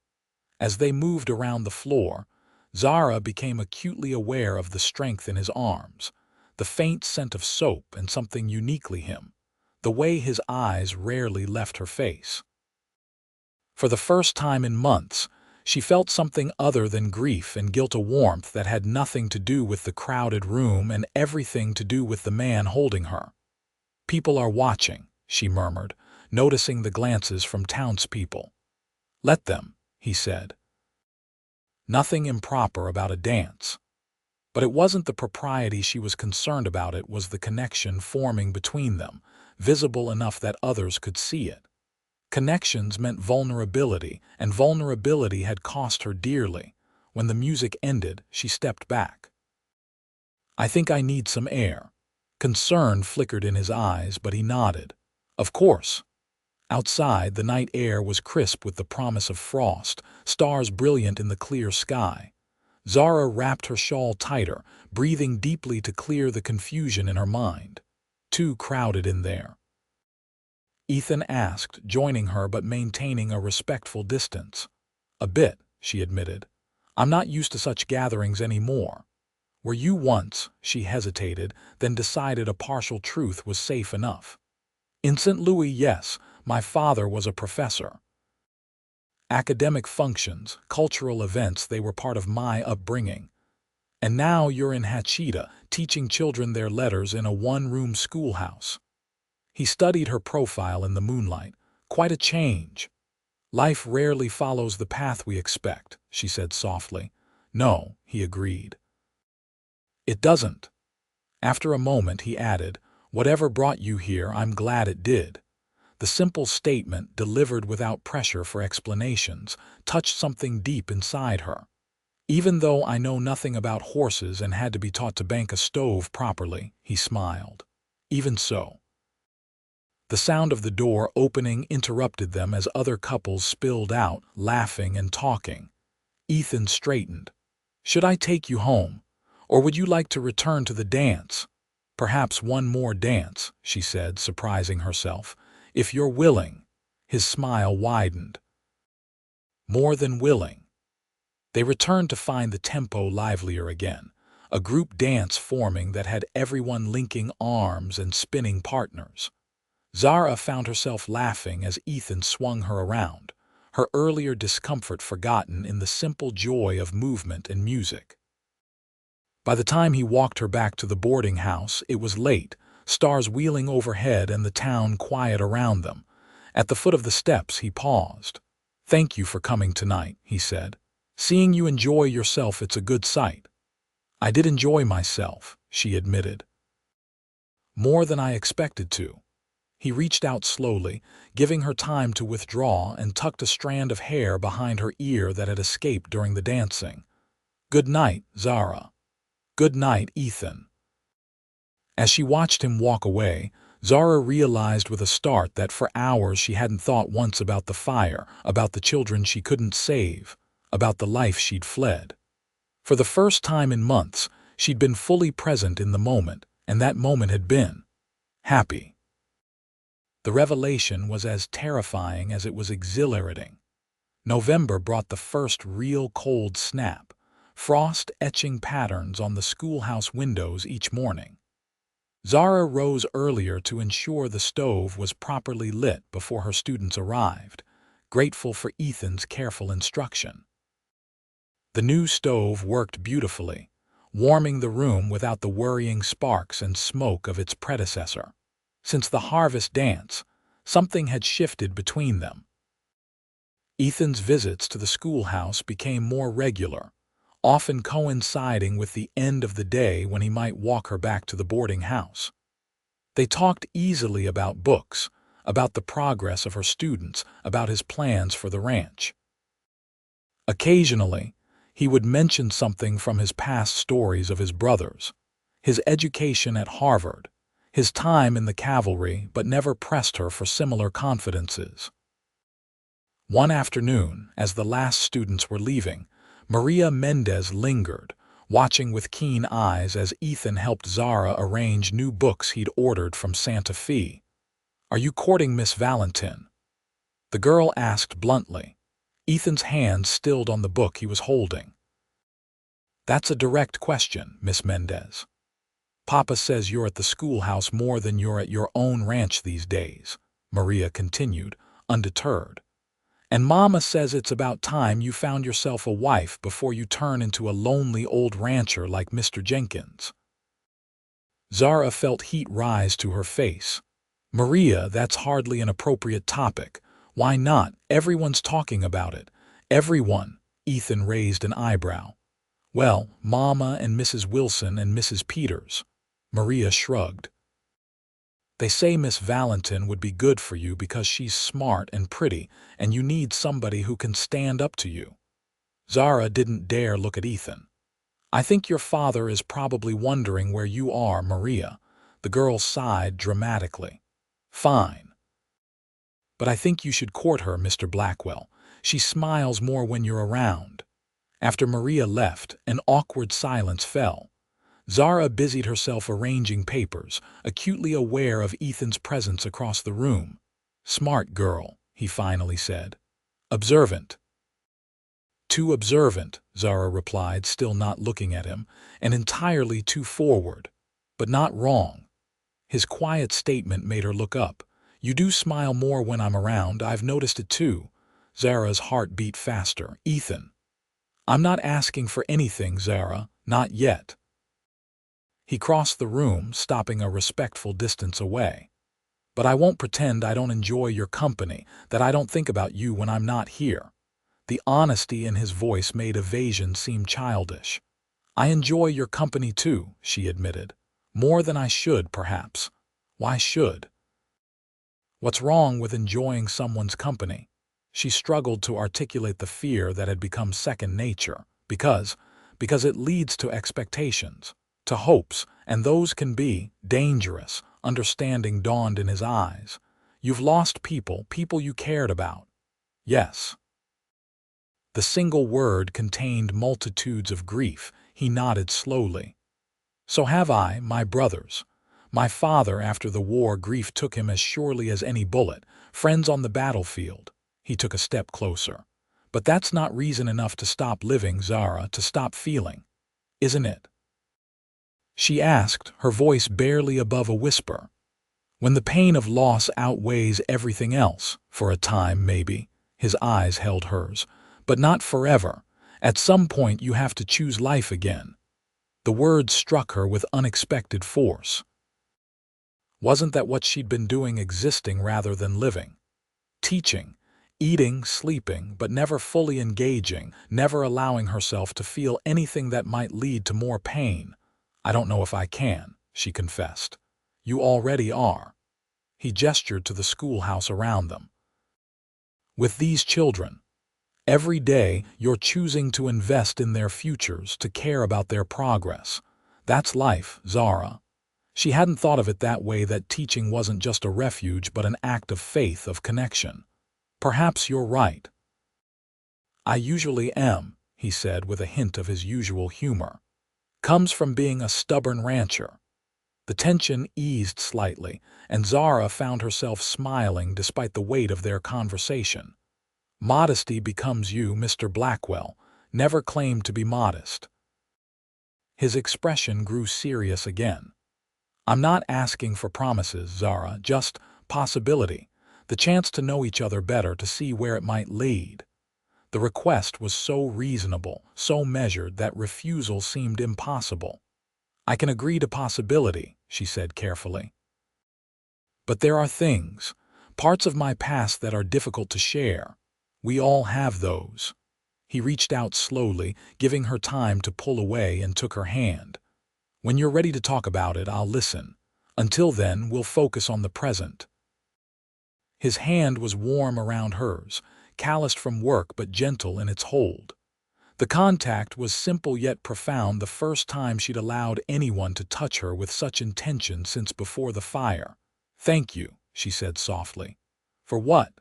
As they moved around the floor, Zara became acutely aware of the strength in his arms, the faint scent of soap and something uniquely him, the way his eyes rarely left her face. For the first time in months, she felt something other than grief and guilt, a warmth that had nothing to do with the crowded room and everything to do with the man holding her. "People are watching," she murmured, noticing the glances from townspeople. "Let them," he said. Nothing improper about a dance. But it wasn't the propriety she was concerned about, it was the connection forming between them, visible enough that others could see it. Connections meant vulnerability, and vulnerability had cost her dearly. When the music ended, she stepped back. "I think I need some air." Concern flickered in his eyes, but he nodded. "Of course." Outside, the night air was crisp with the promise of frost, stars brilliant in the clear sky. Zara wrapped her shawl tighter, breathing deeply to clear the confusion in her mind. Too crowded in there. Ethan asked, joining her but maintaining a respectful distance. "A bit," she admitted. "I'm not used to such gatherings anymore." "Were you once?" She hesitated, then decided a partial truth was safe enough. "In St. Louis, yes. My father was a professor. Academic functions, cultural events, they were part of my upbringing. And now you're in Hachita, teaching children their letters in a one-room schoolhouse." He studied her profile in the moonlight. "Quite a change." "Life rarely follows the path we expect," she said softly. "No," he agreed. "It doesn't." After a moment, he added, "Whatever brought you here, I'm glad it did." The simple statement, delivered without pressure for explanations, touched something deep inside her. "Even though I know nothing about horses and had to be taught to bank a stove properly," he smiled. "Even so." The sound of the door opening interrupted them as other couples spilled out, laughing and talking. Ethan straightened. "Should I take you home? Or would you like to return to the dance?" "Perhaps one more dance," she said, surprising herself. "If you're willing." His smile widened. "More than willing." They returned to find the tempo livelier again, a group dance forming that had everyone linking arms and spinning partners. Zara found herself laughing as Ethan swung her around, her earlier discomfort forgotten in the simple joy of movement and music. By the time he walked her back to the boarding house, it was late, stars wheeling overhead and the town quiet around them. At the foot of the steps, he paused. "Thank you for coming tonight," he said. "Seeing you enjoy yourself, it's a good sight." "I did enjoy myself," she admitted. "More than I expected to." He reached out slowly, giving her time to withdraw, and tucked a strand of hair behind her ear that had escaped during the dancing. "Good night, Zara." "Good night, Ethan." As she watched him walk away, Zara realized with a start that for hours she hadn't thought once about the fire, about the children she couldn't save, about the life she'd fled. For the first time in months, she'd been fully present in the moment, and that moment had been happy. The revelation was as terrifying as it was exhilarating. November brought the first real cold snap, frost etching patterns on the schoolhouse windows each morning. Zara rose earlier to ensure the stove was properly lit before her students arrived, grateful for Ethan's careful instruction. The new stove worked beautifully, warming the room without the worrying sparks and smoke of its predecessor. Since the harvest dance, something had shifted between them. Ethan's visits to the schoolhouse became more regular, often coinciding with the end of the day when he might walk her back to the boarding house. They talked easily about books, about the progress of her students, about his plans for the ranch. Occasionally, he would mention something from his past stories of his brothers, his education at Harvard, his time in the cavalry, but never pressed her for similar confidences. One afternoon, as the last students were leaving, Maria Mendez lingered, watching with keen eyes as Ethan helped Zara arrange new books he'd ordered from Santa Fe. "Are you courting Miss Valentin?" the girl asked bluntly. Ethan's hand stilled on the book he was holding. "That's a direct question, Miss Mendez. Papa says you're at the schoolhouse more than you're at your own ranch these days," Maria continued, undeterred. "And Mama says it's about time you found yourself a wife before you turn into a lonely old rancher like Mr. Jenkins." Zara felt heat rise to her face. "Maria, that's hardly an appropriate topic. Why not? Everyone's talking about it." "Everyone," Ethan raised an eyebrow. "Well, Mama and Mrs. Wilson and Mrs. Peters." Maria shrugged. "They say Miss Valentin would be good for you because she's smart and pretty, and you need somebody who can stand up to you." Zara didn't dare look at Ethan. "I think your father is probably wondering where you are, Maria." The girl sighed dramatically. "Fine. But I think you should court her, Mr. Blackwell. She smiles more when you're around." After Maria left, an awkward silence fell. Zara busied herself arranging papers, acutely aware of Ethan's presence across the room. "Smart girl," he finally said. "Observant." "Too observant," Zara replied, still not looking at him, "and entirely too forward. But not wrong." His quiet statement made her look up. "You do smile more when I'm around. I've noticed it too." Zara's heart beat faster. "Ethan." "I'm not asking for anything, Zara. Not yet." He crossed the room, stopping a respectful distance away. "But I won't pretend I don't enjoy your company, that I don't think about you when I'm not here." The honesty in his voice made evasion seem childish. "I enjoy your company too," she admitted. "More than I should, perhaps." "Why should?" "What's wrong with enjoying someone's company?" She struggled to articulate the fear that had become second nature. Because it leads to expectations, to hopes, and those can be dangerous." Understanding dawned in his eyes. "You've lost people you cared about." "Yes." The single word contained multitudes of grief. He nodded slowly. "So have I, my brothers. My father, after the war, grief took him as surely as any bullet. Friends on the battlefield." He took a step closer. "But that's not reason enough to stop living, Zara, to stop feeling. Isn't it?" She asked, her voice barely above a whisper. "When the pain of loss outweighs everything else, for a time, maybe." His eyes held hers. "But not forever. At some point you have to choose life again." The words struck her with unexpected force. Wasn't that what she'd been doing, existing rather than living? Teaching, eating, sleeping, but never fully engaging, never allowing herself to feel anything that might lead to more pain. "I don't know if I can," she confessed. "You already are." He gestured to the schoolhouse around them. "With these children. Every day you're choosing to invest in their futures, to care about their progress. That's life, Zara." She hadn't thought of it that way, that teaching wasn't just a refuge but an act of faith, of connection. "Perhaps you're right." "I usually am," he said with a hint of his usual humor. "Comes from being a stubborn rancher." The tension eased slightly, and Zara found herself smiling despite the weight of their conversation. "Modesty becomes you, Mr. Blackwell. Never claimed to be modest." His expression grew serious again. "I'm not asking for promises, Zara, just possibility, the chance to know each other better, to see where it might lead." The request was so reasonable, so measured, that refusal seemed impossible. "I can agree to possibility," she said carefully. "But there are things, parts of my past that are difficult to share. We all have those." He reached out slowly, giving her time to pull away, and took her hand. "When you're ready to talk about it, I'll listen. Until then, we'll focus on the present." His hand was warm around hers, calloused from work but gentle in its hold. The contact was simple yet profound, the first time she'd allowed anyone to touch her with such intention since before the fire. "Thank you," she said softly. "For what?"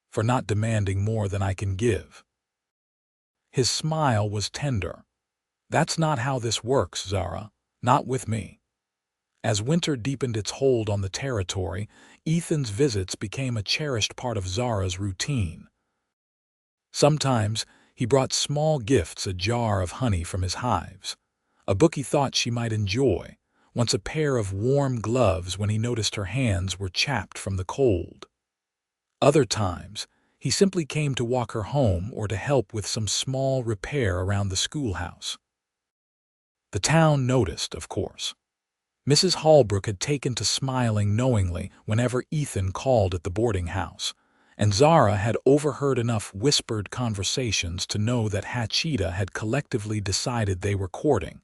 "For not demanding more than I can give." His smile was tender. "That's not how this works, Zara. Not with me." As winter deepened its hold on the territory, Ethan's visits became a cherished part of Zara's routine. Sometimes he brought small gifts, a jar of honey from his hives, a book he thought she might enjoy, once a pair of warm gloves when he noticed her hands were chapped from the cold. Other times, he simply came to walk her home or to help with some small repair around the schoolhouse. The town noticed, of course. Mrs. Holbrook had taken to smiling knowingly whenever Ethan called at the boarding house, and Zara had overheard enough whispered conversations to know that Hachita had collectively decided they were courting,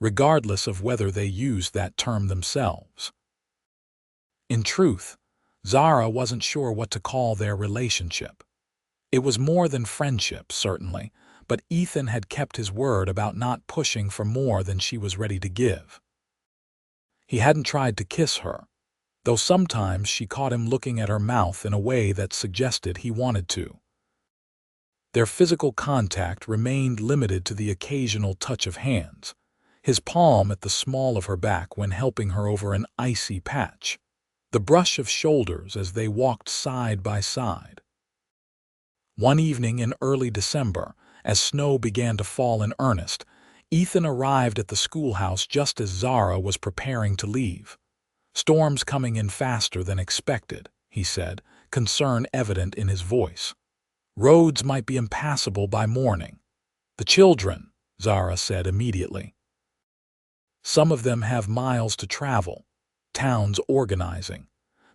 regardless of whether they used that term themselves. In truth, Zara wasn't sure what to call their relationship. It was more than friendship, certainly, but Ethan had kept his word about not pushing for more than she was ready to give. He hadn't tried to kiss her, though sometimes she caught him looking at her mouth in a way that suggested he wanted to. Their physical contact remained limited to the occasional touch of hands, his palm at the small of her back when helping her over an icy patch, the brush of shoulders as they walked side by side. One evening in early December, as snow began to fall in earnest, Ethan arrived at the schoolhouse just as Zara was preparing to leave. "Storm's coming in faster than expected," he said, concern evident in his voice. "Roads might be impassable by morning." "The children," Zara said immediately. "Some of them have miles to travel. Town's organizing.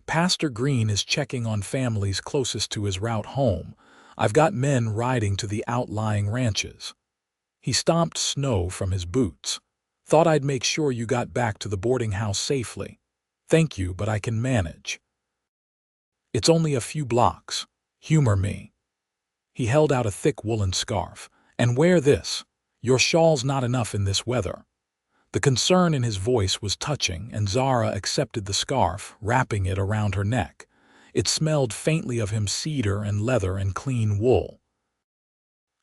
Pastor Green is checking on families closest to his route home. I've got men riding to the outlying ranches." He stomped snow from his boots. "Thought I'd make sure you got back to the boarding house safely. Thank you, but I can manage. It's only a few blocks. Humor me." He held out a thick woolen scarf. "And wear this. Your shawl's not enough in this weather." The concern in his voice was touching, and Zara accepted the scarf, wrapping it around her neck. It smelled faintly of him, cedar and leather and clean wool.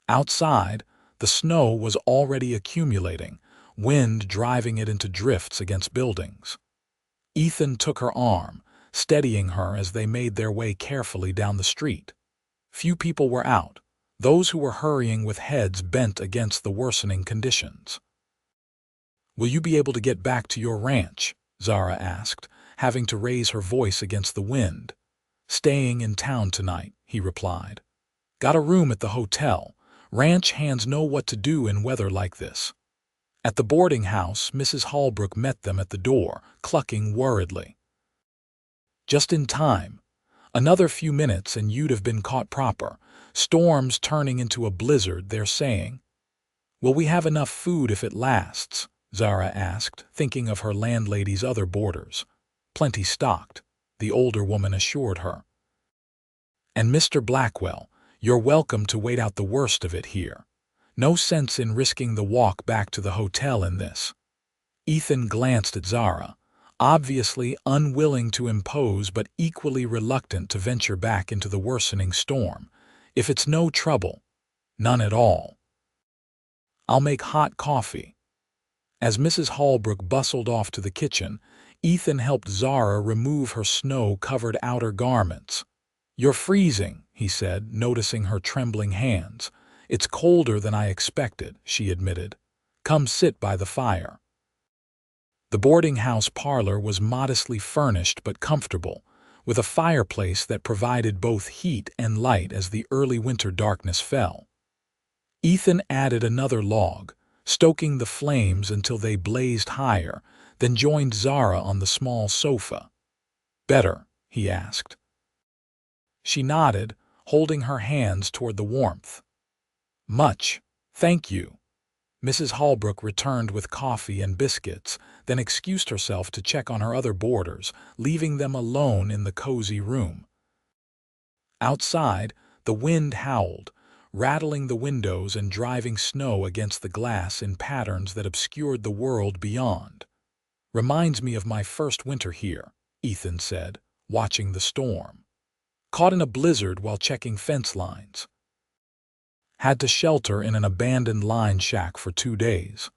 Outside, the snow was already accumulating, wind driving it into drifts against buildings. Ethan took her arm, steadying her as they made their way carefully down the street. Few people were out, those who were hurrying with heads bent against the worsening conditions. "Will you be able to get back to your ranch?" Zara asked, having to raise her voice against the wind. "Staying in town tonight," he replied. "Got a room at the hotel. Ranch hands know what to do in weather like this." At the boarding house, Mrs. Holbrook met them at the door, clucking worriedly. "Just in time. Another few minutes and you'd have been caught proper. Storm's turning into a blizzard, they're saying." "Will we have enough food if it lasts?" Zara asked, thinking of her landlady's other boarders. "Plenty stocked," the older woman assured her. "And Mr. Blackwell, you're welcome to wait out the worst of it here. No sense in risking the walk back to the hotel in this." Ethan glanced at Zara, obviously unwilling to impose but equally reluctant to venture back into the worsening storm. "If it's no trouble." "None at all. I'll make hot coffee." As Mrs. Holbrook bustled off to the kitchen, Ethan helped Zara remove her snow-covered outer garments. "You're freezing," he said, noticing her trembling hands. "It's colder than I expected," she admitted. "Come sit by the fire." The boarding house parlor was modestly furnished but comfortable, with a fireplace that provided both heat and light as the early winter darkness fell. Ethan added another log, stoking the flames until they blazed higher, then joined Zara on the small sofa. "Better?" he asked. She nodded, holding her hands toward the warmth. "Much, thank you." Mrs. Holbrook returned with coffee and biscuits, then excused herself to check on her other boarders, leaving them alone in the cozy room. Outside, the wind howled, rattling the windows and driving snow against the glass in patterns that obscured the world beyond. "Reminds me of my first winter here," Ethan said, watching the storm. "Caught in a blizzard while checking fence lines. Had to shelter in an abandoned line shack for 2 days.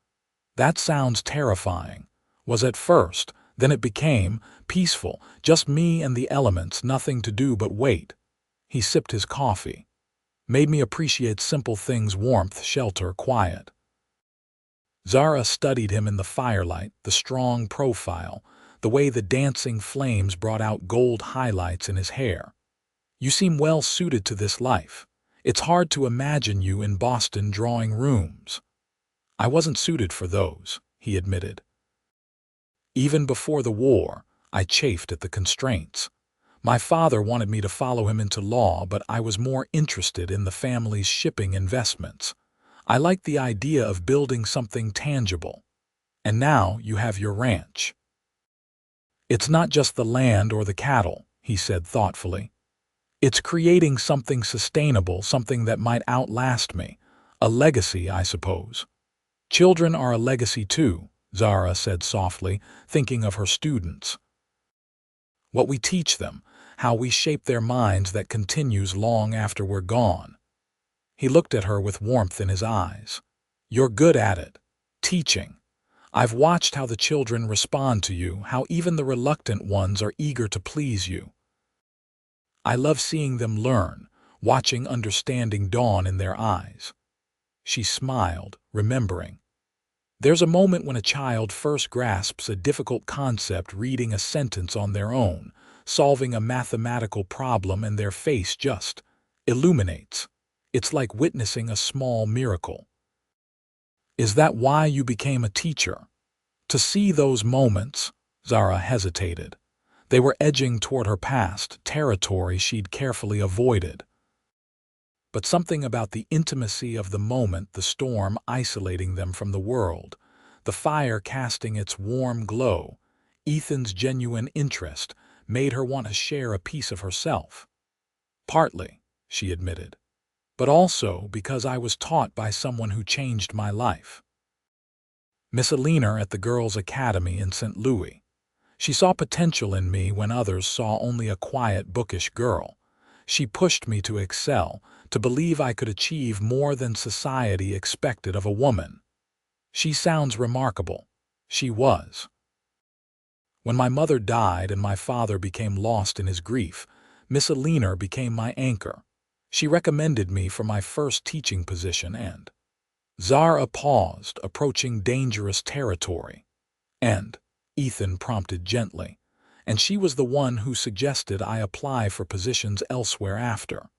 That sounds terrifying. Was at first, then it became peaceful, just me and the elements, nothing to do but wait." He sipped his coffee. Made me appreciate simple things: warmth, shelter, quiet. Zara studied him in the firelight, the strong profile, the way the dancing flames brought out gold highlights in his hair. You seem well suited to this life. It's hard to imagine you in Boston drawing rooms. I wasn't suited for those, he admitted. Even before the war, I chafed at the constraints. My father wanted me to follow him into law, but I was more interested in the family's shipping investments. I liked the idea of building something tangible. And now you have your ranch. It's not just the land or the cattle, he said thoughtfully. It's creating something sustainable, something that might outlast me. A legacy, I suppose. Children are a legacy too, Zara said softly, thinking of her students. What we teach them, how we shape their minds, that continues long after we're gone. He looked at her with warmth in his eyes. You're good at it. Teaching. I've watched how the children respond to you, how even the reluctant ones are eager to please you. I love seeing them learn, watching understanding dawn in their eyes. She smiled, remembering. There's a moment when a child first grasps a difficult concept, reading a sentence on their own, solving a mathematical problem, and their face just illuminates. It's like witnessing a small miracle. Is that why you became a teacher? To see those moments? Zara hesitated. They were edging toward her past, territory she'd carefully avoided. But something about the intimacy of the moment, the storm isolating them from the world, the fire casting its warm glow, Ethan's genuine interest, made her want to share a piece of herself. Partly, she admitted, but also because I was taught by someone who changed my life. Miss Alina at the Girls' Academy in St. Louis. She saw potential in me when others saw only a quiet, bookish girl. She pushed me to excel, to believe I could achieve more than society expected of a woman. She sounds remarkable. She was. When my mother died and my father became lost in his grief, Miss Alina became my anchor. She recommended me for my first teaching position, and Zara paused, approaching dangerous territory. And Ethan prompted gently, and she was the one who suggested I apply for positions elsewhere after.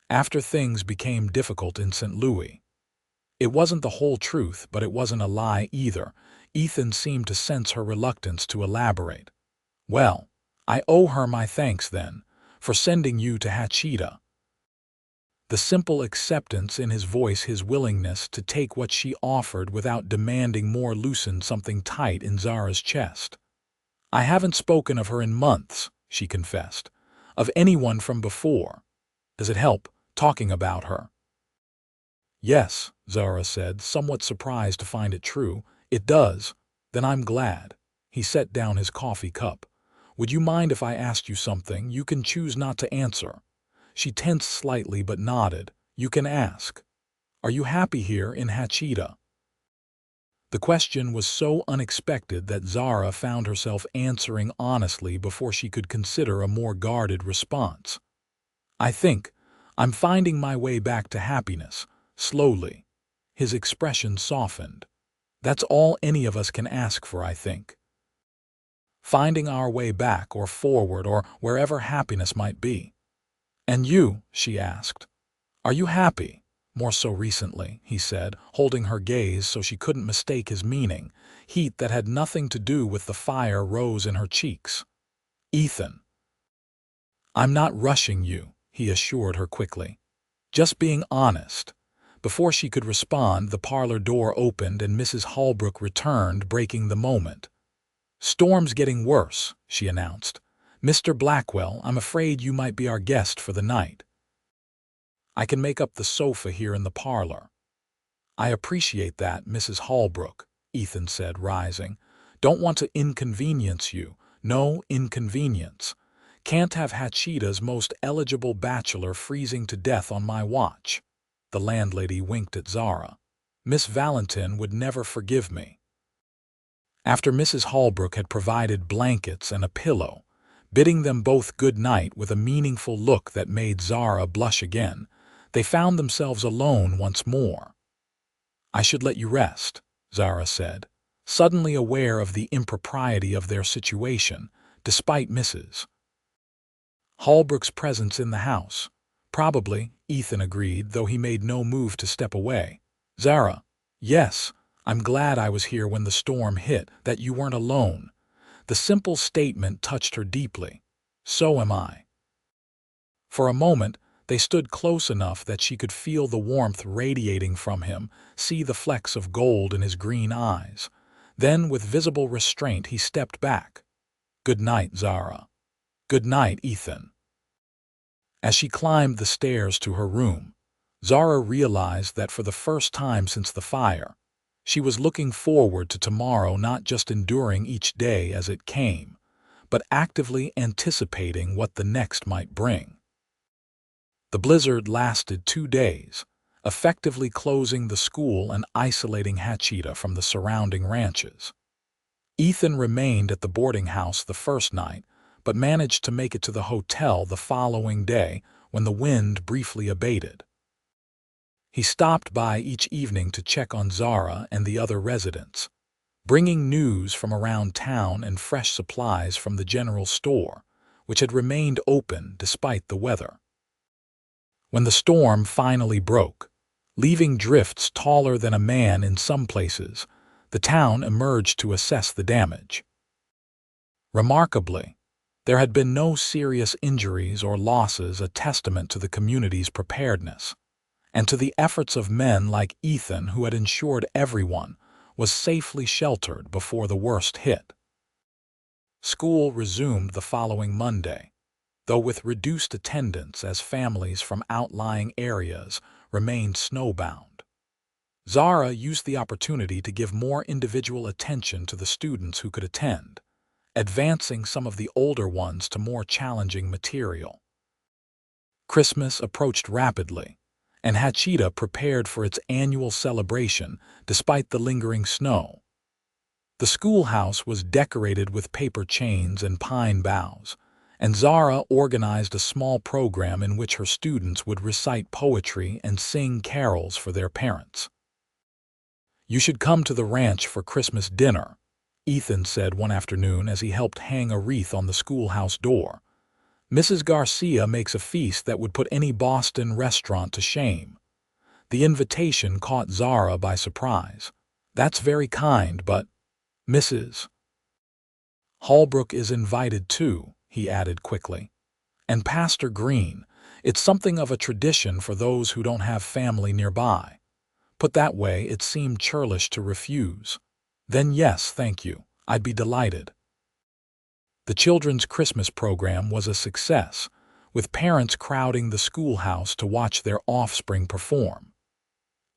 After things became difficult in St. Louis. It wasn't the whole truth, but it wasn't a lie either. Ethan seemed to sense her reluctance to elaborate. Well, I owe her my thanks then, for sending you to Hachita. The simple acceptance in his voice, his willingness to take what she offered without demanding more, loosened something tight in Zara's chest. I haven't spoken of her in months, she confessed. Of anyone from before. Does it help, talking about her? Yes, Zara said, somewhat surprised to find it true. It does. Then I'm glad. He set down his coffee cup. Would you mind if I asked you something? You can choose not to answer. She tensed slightly but nodded. You can ask. Are you happy here in Hachita? The question was so unexpected that Zara found herself answering honestly before she could consider a more guarded response. I think I'm finding my way back to happiness, slowly. His expression softened. That's all any of us can ask for, I think. Finding our way back or forward or wherever happiness might be. And you, she asked, are you happy? More so recently, he said, holding her gaze so she couldn't mistake his meaning. Heat that had nothing to do with the fire rose in her cheeks. Ethan. I'm not rushing you, he assured her quickly. Just being honest. Before she could respond, the parlor door opened and Mrs. Holbrook returned, breaking the moment. Storm's getting worse, she announced. Mr. Blackwell, I'm afraid you might be our guest for the night. I can make up the sofa here in the parlor. I appreciate that, Mrs. Holbrook, Ethan said, rising. Don't want to inconvenience you. No inconvenience. Can't have Hachita's most eligible bachelor freezing to death on my watch. The landlady winked at Zara. Miss Valentin would never forgive me. After Mrs. Holbrook had provided blankets and a pillow, bidding them both good night with a meaningful look that made Zara blush again, They found themselves alone once more. "I should let you rest," Zara said, suddenly aware of the impropriety of their situation, despite Mrs. Holbrook's presence in the house. "Probably," Ethan agreed, though he made no move to step away. "Zara, yes, I'm glad I was here when the storm hit, that you weren't alone." The simple statement touched her deeply. "So am I." For a moment, they stood close enough that she could feel the warmth radiating from him, see the flecks of gold in his green eyes. Then, with visible restraint, he stepped back. "Good night, Zara." "Good night, Ethan." As she climbed the stairs to her room, Zara realized that for the first time since the fire, she was looking forward to tomorrow, not just enduring each day as it came, but actively anticipating what the next might bring. The blizzard lasted 2 days, effectively closing the school and isolating Hachita from the surrounding ranches. Ethan remained at the boarding house the first night, but managed to make it to the hotel the following day when the wind briefly abated. He stopped by each evening to check on Zara and the other residents, bringing news from around town and fresh supplies from the general store, which had remained open despite the weather. When the storm finally broke, leaving drifts taller than a man in some places, the town emerged to assess the damage. Remarkably, there had been no serious injuries or losses, a testament to the community's preparedness, and to the efforts of men like Ethan, who had ensured everyone was safely sheltered before the worst hit. School resumed the following Monday, though with reduced attendance as families from outlying areas remained snowbound. Zara used the opportunity to give more individual attention to the students who could attend, advancing some of the older ones to more challenging material. Christmas approached rapidly, and Hachita prepared for its annual celebration despite the lingering snow. The schoolhouse was decorated with paper chains and pine boughs, and Zara organized a small program in which her students would recite poetry and sing carols for their parents. "You should come to the ranch for Christmas dinner," Ethan said one afternoon as he helped hang a wreath on the schoolhouse door. "Mrs. Garcia makes a feast that would put any Boston restaurant to shame." The invitation caught Zara by surprise. "That's very kind, but Mrs. Holbrook is invited too," he added quickly. "And Pastor Green. It's something of a tradition for those who don't have family nearby." Put that way, it seemed churlish to refuse. "Then yes, thank you. I'd be delighted." The children's Christmas program was a success, with parents crowding the schoolhouse to watch their offspring perform.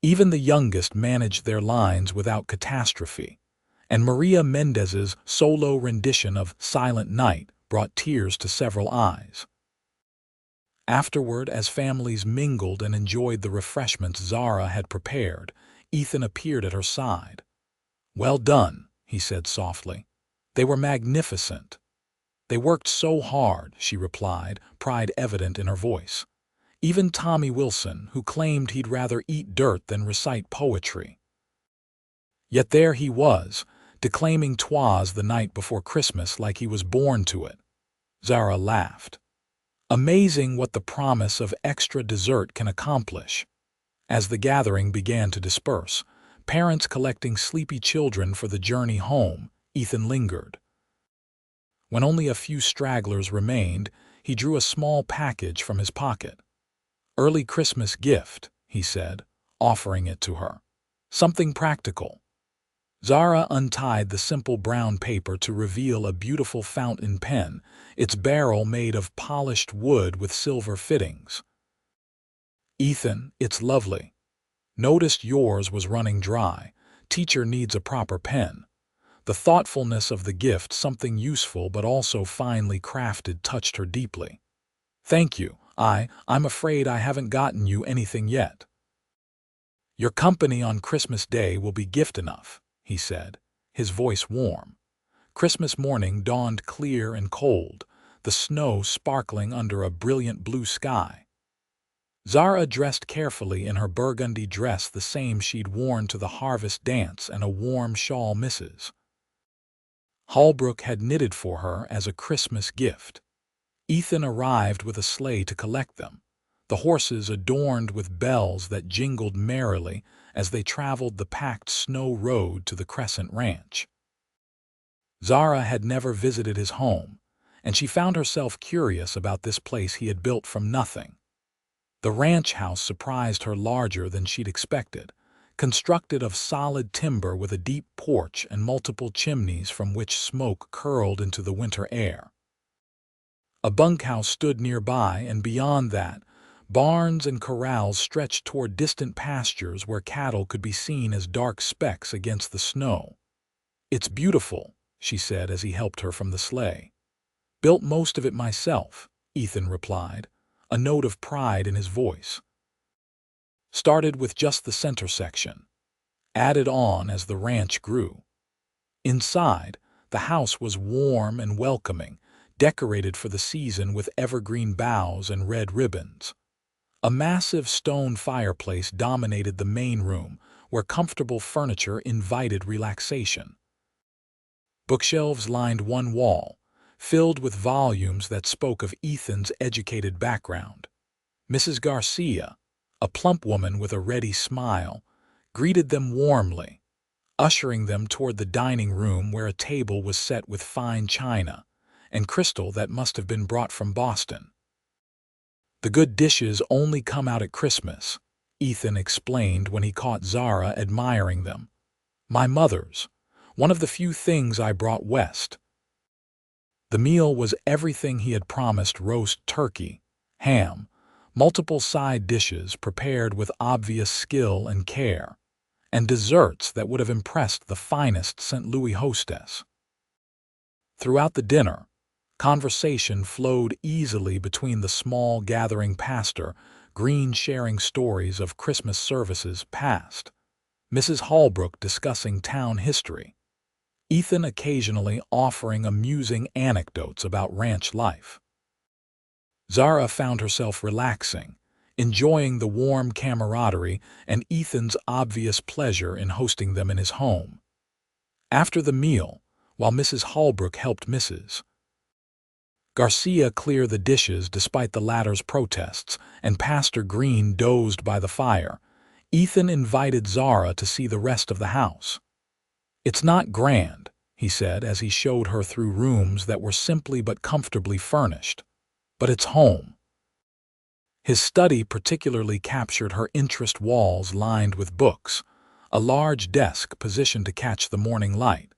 Even the youngest managed their lines without catastrophe, and Maria Mendez's solo rendition of Silent Night brought tears to several eyes. Afterward, as families mingled and enjoyed the refreshments Zara had prepared, Ethan appeared at her side. "Well done," he said softly. "They were magnificent." "They worked so hard," she replied, pride evident in her voice. "Even Tommy Wilson, who claimed he'd rather eat dirt than recite poetry. Yet there he was, declaiming 'Twas the night before Christmas like he was born to it." Zara laughed. "Amazing what the promise of extra dessert can accomplish." As the gathering began to disperse, parents collecting sleepy children for the journey home, Ethan lingered. When only a few stragglers remained, he drew a small package from his pocket. "Early Christmas gift," he said, offering it to her. "Something practical." Zara untied the simple brown paper to reveal a beautiful fountain pen, its barrel made of polished wood with silver fittings. "Ethan, it's lovely. Noticed yours was running dry. Teacher needs a proper pen." The thoughtfulness of the gift, something useful but also finely crafted, touched her deeply. "Thank you. I'm afraid I haven't gotten you anything yet." "Your company on Christmas Day will be gift enough," he said, his voice warm. Christmas morning dawned clear and cold, the snow sparkling under a brilliant blue sky. Zara dressed carefully in her burgundy dress, the same she'd worn to the harvest dance, and a warm shawl Mrs. Holbrook had knitted for her as a Christmas gift. Ethan arrived with a sleigh to collect them, the horses adorned with bells that jingled merrily as they traveled the packed snow road to the Crescent Ranch. Zara had never visited his home, and she found herself curious about this place he had built from nothing. The ranch house surprised her, larger than she'd expected, constructed of solid timber with a deep porch and multiple chimneys from which smoke curled into the winter air. A bunkhouse stood nearby, and beyond that, barns and corrals stretched toward distant pastures where cattle could be seen as dark specks against the snow. "It's beautiful," she said as he helped her from the sleigh. "Built most of it myself," Ethan replied, a note of pride in his voice. "Started with just the center section. Added on as the ranch grew." Inside, the house was warm and welcoming, decorated for the season with evergreen boughs and red ribbons. A massive stone fireplace dominated the main room, where comfortable furniture invited relaxation. Bookshelves lined one wall, filled with volumes that spoke of Ethan's educated background. Mrs. Garcia, a plump woman with a ready smile, greeted them warmly, ushering them toward the dining room where a table was set with fine china and crystal that must have been brought from Boston. "The good dishes only come out at Christmas," Ethan explained when he caught Zara admiring them. "My mother's, one of the few things I brought west." The meal was everything he had promised: roast turkey, ham, multiple side dishes prepared with obvious skill and care, and desserts that would have impressed the finest St. Louis hostess. Throughout the dinner, conversation flowed easily between the small gathering: Pastor Green sharing stories of Christmas services past, Mrs. Holbrook discussing town history, Ethan occasionally offering amusing anecdotes about ranch life. Zara found herself relaxing, enjoying the warm camaraderie and Ethan's obvious pleasure in hosting them in his home. After the meal, while Mrs. Holbrook helped Mrs. Garcia clear the dishes despite the latter's protests, and Pastor Green dozed by the fire, Ethan invited Zara to see the rest of the house. "It's not grand," he said as he showed her through rooms that were simply but comfortably furnished, "but it's home." His study particularly captured her interest: walls lined with books, a large desk positioned to catch the morning light,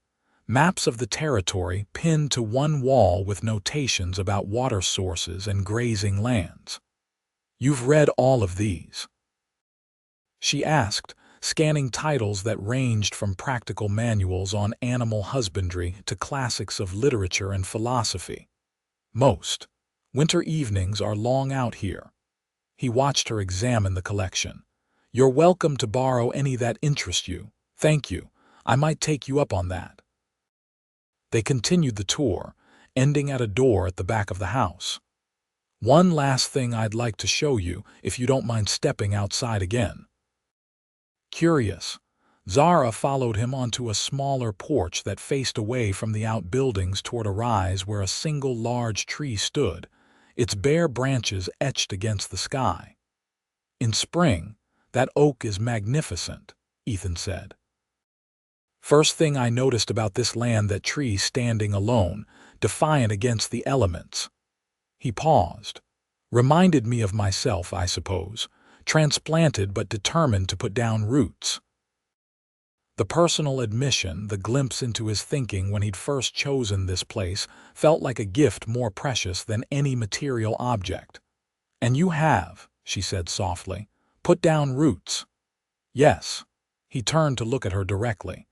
maps of the territory pinned to one wall with notations about water sources and grazing lands. "You've read all of these?" she asked, scanning titles that ranged from practical manuals on animal husbandry to classics of literature and philosophy. "Most. Winter evenings are long out here." He watched her examine the collection. "You're welcome to borrow any that interest you." "Thank you. I might take you up on that." They continued the tour, ending at a door at the back of the house. "One last thing I'd like to show you, if you don't mind stepping outside again." Curious, Zara followed him onto a smaller porch that faced away from the outbuildings toward a rise where a single large tree stood, its bare branches etched against the sky. "In spring, that oak is magnificent," Ethan said. "First thing I noticed about this land, that tree standing alone, defiant against the elements." He paused. "Reminded me of myself, I suppose, transplanted but determined to put down roots." The personal admission, the glimpse into his thinking when he'd first chosen this place, felt like a gift more precious than any material object. "And you have," she said softly, "put down roots." "Yes." He turned to look at her directly.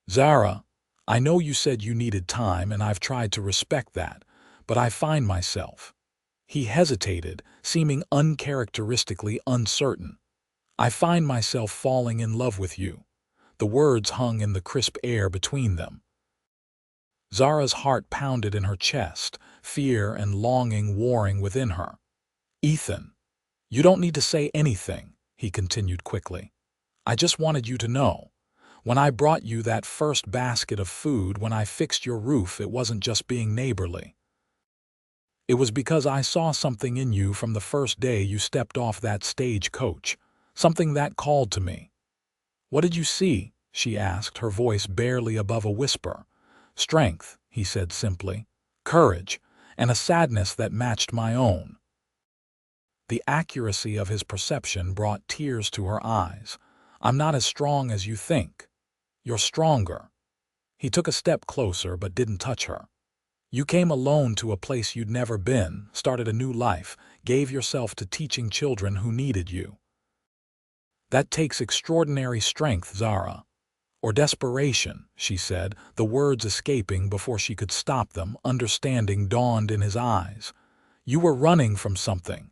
"Zara, I know you said you needed time, and I've tried to respect that, but I find myself—" He hesitated, seeming uncharacteristically uncertain. "I find myself falling in love with you." The words hung in the crisp air between them. Zara's heart pounded in her chest, fear and longing warring within her. "Ethan, "You don't need to say anything," he continued quickly. "I just wanted you to know. When I brought you that first basket of food, when I fixed your roof, it wasn't just being neighborly. It was because I saw something in you from the first day you stepped off that stagecoach, something that called to me." "What did you see?" she asked, her voice barely above a whisper. "Strength," he said simply, "courage, and a sadness that matched my own." The accuracy of his perception brought tears to her eyes. "I'm not as strong as you think. You're stronger." He took a step closer but didn't touch her. "You came alone to a place you'd never been, started a new life, gave yourself to teaching children who needed you. That takes extraordinary strength, Zara." "Or desperation," she said, the words escaping before she could stop them. Understanding dawned in his eyes. "You were running from something."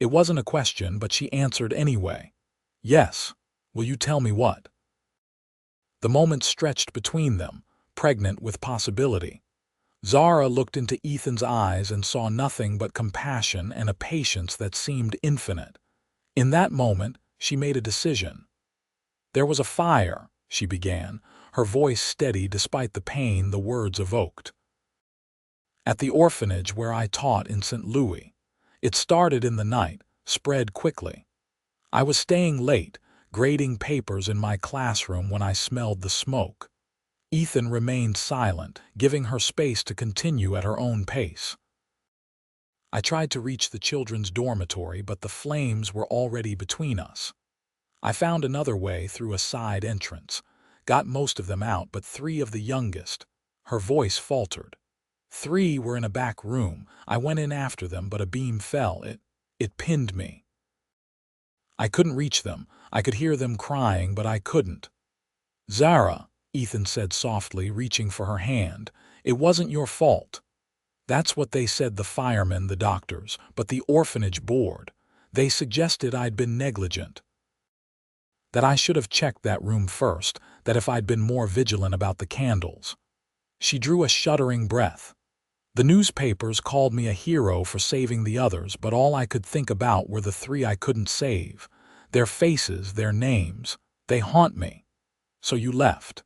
It wasn't a question, but she answered anyway. "Yes. Will you tell me what?" The moment stretched between them, pregnant with possibility. Zara looked into Ethan's eyes and saw nothing but compassion and a patience that seemed infinite. In that moment, she made a decision. "There was a fire," she began, her voice steady despite the pain the words evoked. "At the orphanage where I taught in St. Louis. It started in the night, spread quickly. I was staying late, grading papers in my classroom when I smelled the smoke." Ethan remained silent, giving her space to continue at her own pace. "I tried to reach the children's dormitory, but the flames were already between us. I found another way through a side entrance, got most of them out, but 3 of the youngest," her voice faltered. "3 were in a back room. I went in after them, but a beam fell. It pinned me. I couldn't reach them. I could hear them crying, but I couldn't." "Zara," Ethan said softly, reaching for her hand, "it wasn't your fault. That's what they said, the firemen, the doctors, but the orphanage board. They suggested I'd been negligent. That I should have checked that room first, that if I'd been more vigilant about the candles." She drew a shuddering breath. "The newspapers called me a hero for saving the others, but all I could think about were the 3 I couldn't save. Their faces, their names, they haunt me. So you left."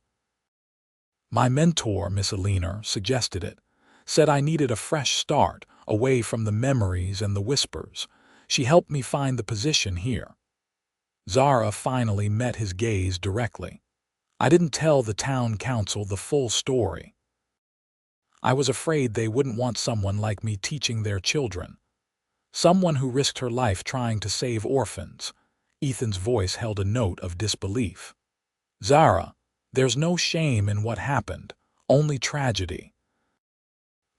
"My mentor, Miss Aliner, suggested it. Said I needed a fresh start, away from the memories and the whispers. She helped me find the position here." Zara finally met his gaze directly. "I didn't tell the town council the full story. I was afraid they wouldn't want someone like me teaching their children. Someone who risked her life trying to save orphans." Ethan's voice held a note of disbelief. "Zara, there's no shame in what happened, only tragedy.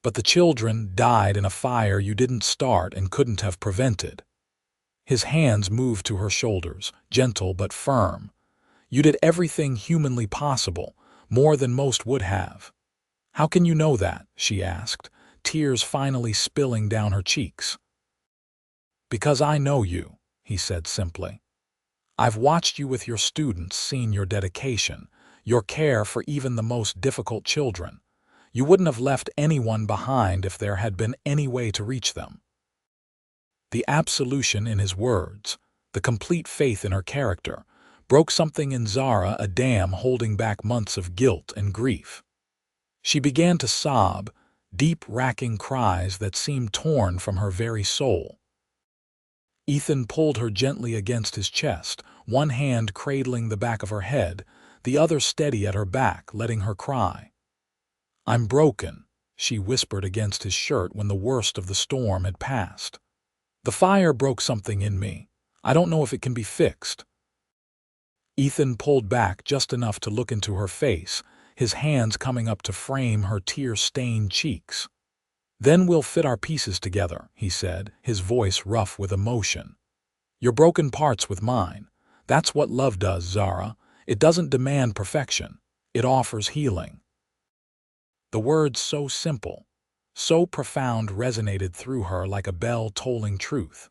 But the children died in a fire you didn't start and couldn't have prevented." His hands moved to her shoulders, gentle but firm. "You did everything humanly possible, more than most would have." "How can you know that?" she asked, tears finally spilling down her cheeks. "Because I know you," he said simply. "I've watched you with your students, seen your dedication, your care for even the most difficult children. You wouldn't have left anyone behind if there had been any way to reach them." The absolution in his words, the complete faith in her character, broke something in Zara, a dam holding back months of guilt and grief. She began to sob, deep, racking cries that seemed torn from her very soul. Ethan pulled her gently against his chest, one hand cradling the back of her head, the other steady at her back, letting her cry. "I'm broken," she whispered against his shirt when the worst of the storm had passed. "The fire broke something in me. I don't know if it can be fixed." Ethan pulled back just enough to look into her face, his hands coming up to frame her tear-stained cheeks. "Then we'll fit our pieces together," he said, his voice rough with emotion. "Your broken parts with mine. That's what love does, Zara. It doesn't demand perfection. It offers healing." The words, so simple, so profound, resonated through her like a bell tolling truth.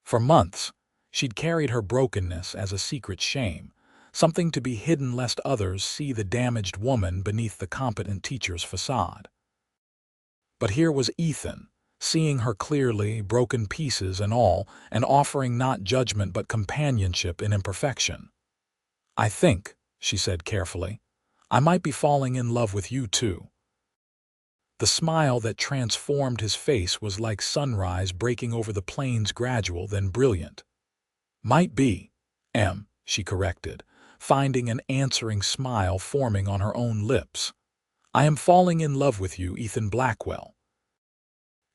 For months, she'd carried her brokenness as a secret shame, something to be hidden lest others see the damaged woman beneath the competent teacher's facade. But here was Ethan, seeing her clearly, broken pieces and all, and offering not judgment but companionship in imperfection. "I think," she said carefully, "I might be falling in love with you too." The smile that transformed his face was like sunrise breaking over the plains, gradual then brilliant. "Might be, she corrected, finding an answering smile forming on her own lips. "I am falling in love with you, Ethan Blackwell."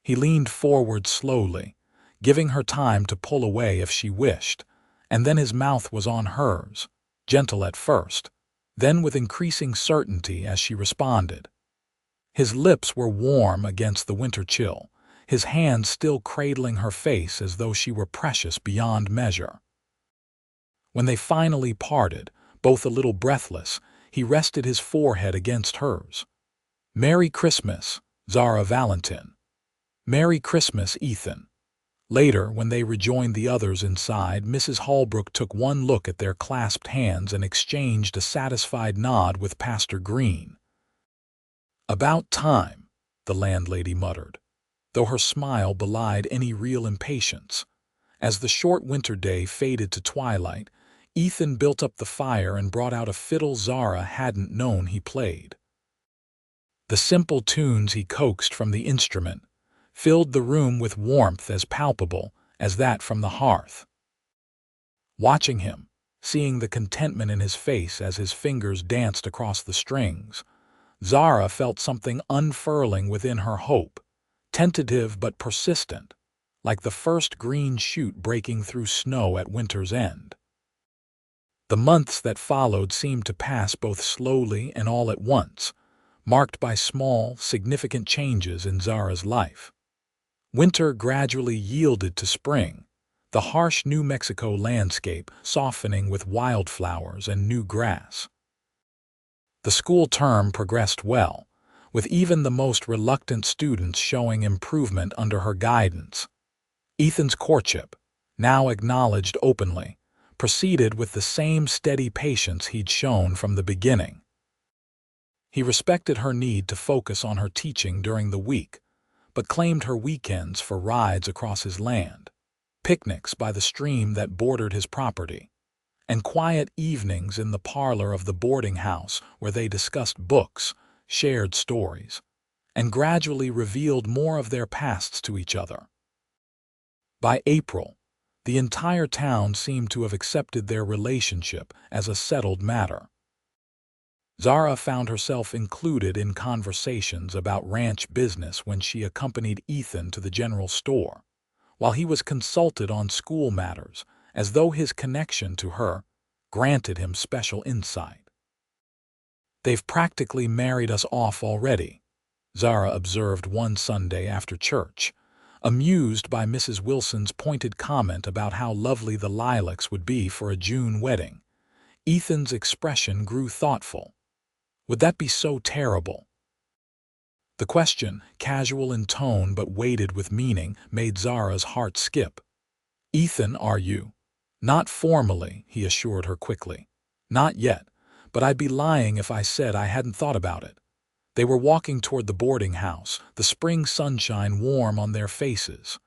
He leaned forward slowly, giving her time to pull away if she wished, and then his mouth was on hers, gentle at first, then with increasing certainty as she responded. His lips were warm against the winter chill, his hands still cradling her face as though she were precious beyond measure. When they finally parted, both a little breathless, he rested his forehead against hers. "Merry Christmas, Zara Valentin." "Merry Christmas, Ethan." Later, when they rejoined the others inside, Mrs. Holbrook took one look at their clasped hands and exchanged a satisfied nod with Pastor Green. "About time," the landlady muttered, though her smile belied any real impatience. As the short winter day faded to twilight, Ethan built up the fire and brought out a fiddle Zara hadn't known he played. The simple tunes he coaxed from the instrument filled the room with warmth as palpable as that from the hearth. Watching him, seeing the contentment in his face as his fingers danced across the strings, Zara felt something unfurling within her, hope, tentative but persistent, like the first green shoot breaking through snow at winter's end. The months that followed seemed to pass both slowly and all at once, marked by small, significant changes in Zara's life. Winter gradually yielded to spring, the harsh New Mexico landscape softening with wildflowers and new grass. The school term progressed well, with even the most reluctant students showing improvement under her guidance. Ethan's courtship, now acknowledged openly, proceeded with the same steady patience he'd shown from the beginning. He respected her need to focus on her teaching during the week, but claimed her weekends for rides across his land, picnics by the stream that bordered his property, and quiet evenings in the parlor of the boarding house where they discussed books, shared stories, and gradually revealed more of their pasts to each other. By April, the entire town seemed to have accepted their relationship as a settled matter. Zara found herself included in conversations about ranch business when she accompanied Ethan to the general store, while he was consulted on school matters, as though his connection to her granted him special insight. "They've practically married us off already," Zara observed one Sunday after church, amused by Mrs. Wilson's pointed comment about how lovely the lilacs would be for a June wedding. Ethan's expression grew thoughtful. Would that be so terrible? The question, casual in tone but weighted with meaning, made Zara's heart skip. "Ethan, are you?" "Not formally," he assured her quickly. "Not yet, but I'd be lying if I said I hadn't thought about it." They were walking toward the boarding house, the spring sunshine warm on their faces.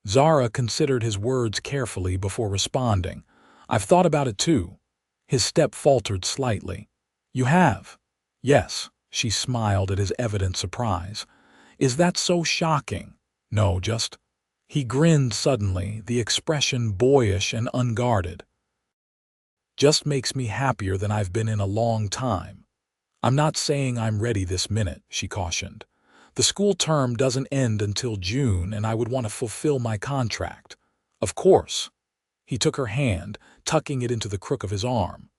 Zara considered his words carefully before responding. "I've thought about it too." His step faltered slightly. "You have?" "Yes," she smiled at his evident surprise. "Is that so shocking?" "No, just—" He grinned suddenly, the expression boyish and unguarded. "Just makes me happier than I've been in a long time." "I'm not saying I'm ready this minute," she cautioned. "The school term doesn't end until June, and I would want to fulfill my contract." "Of course." He took her hand, tucking it into the crook of his arm.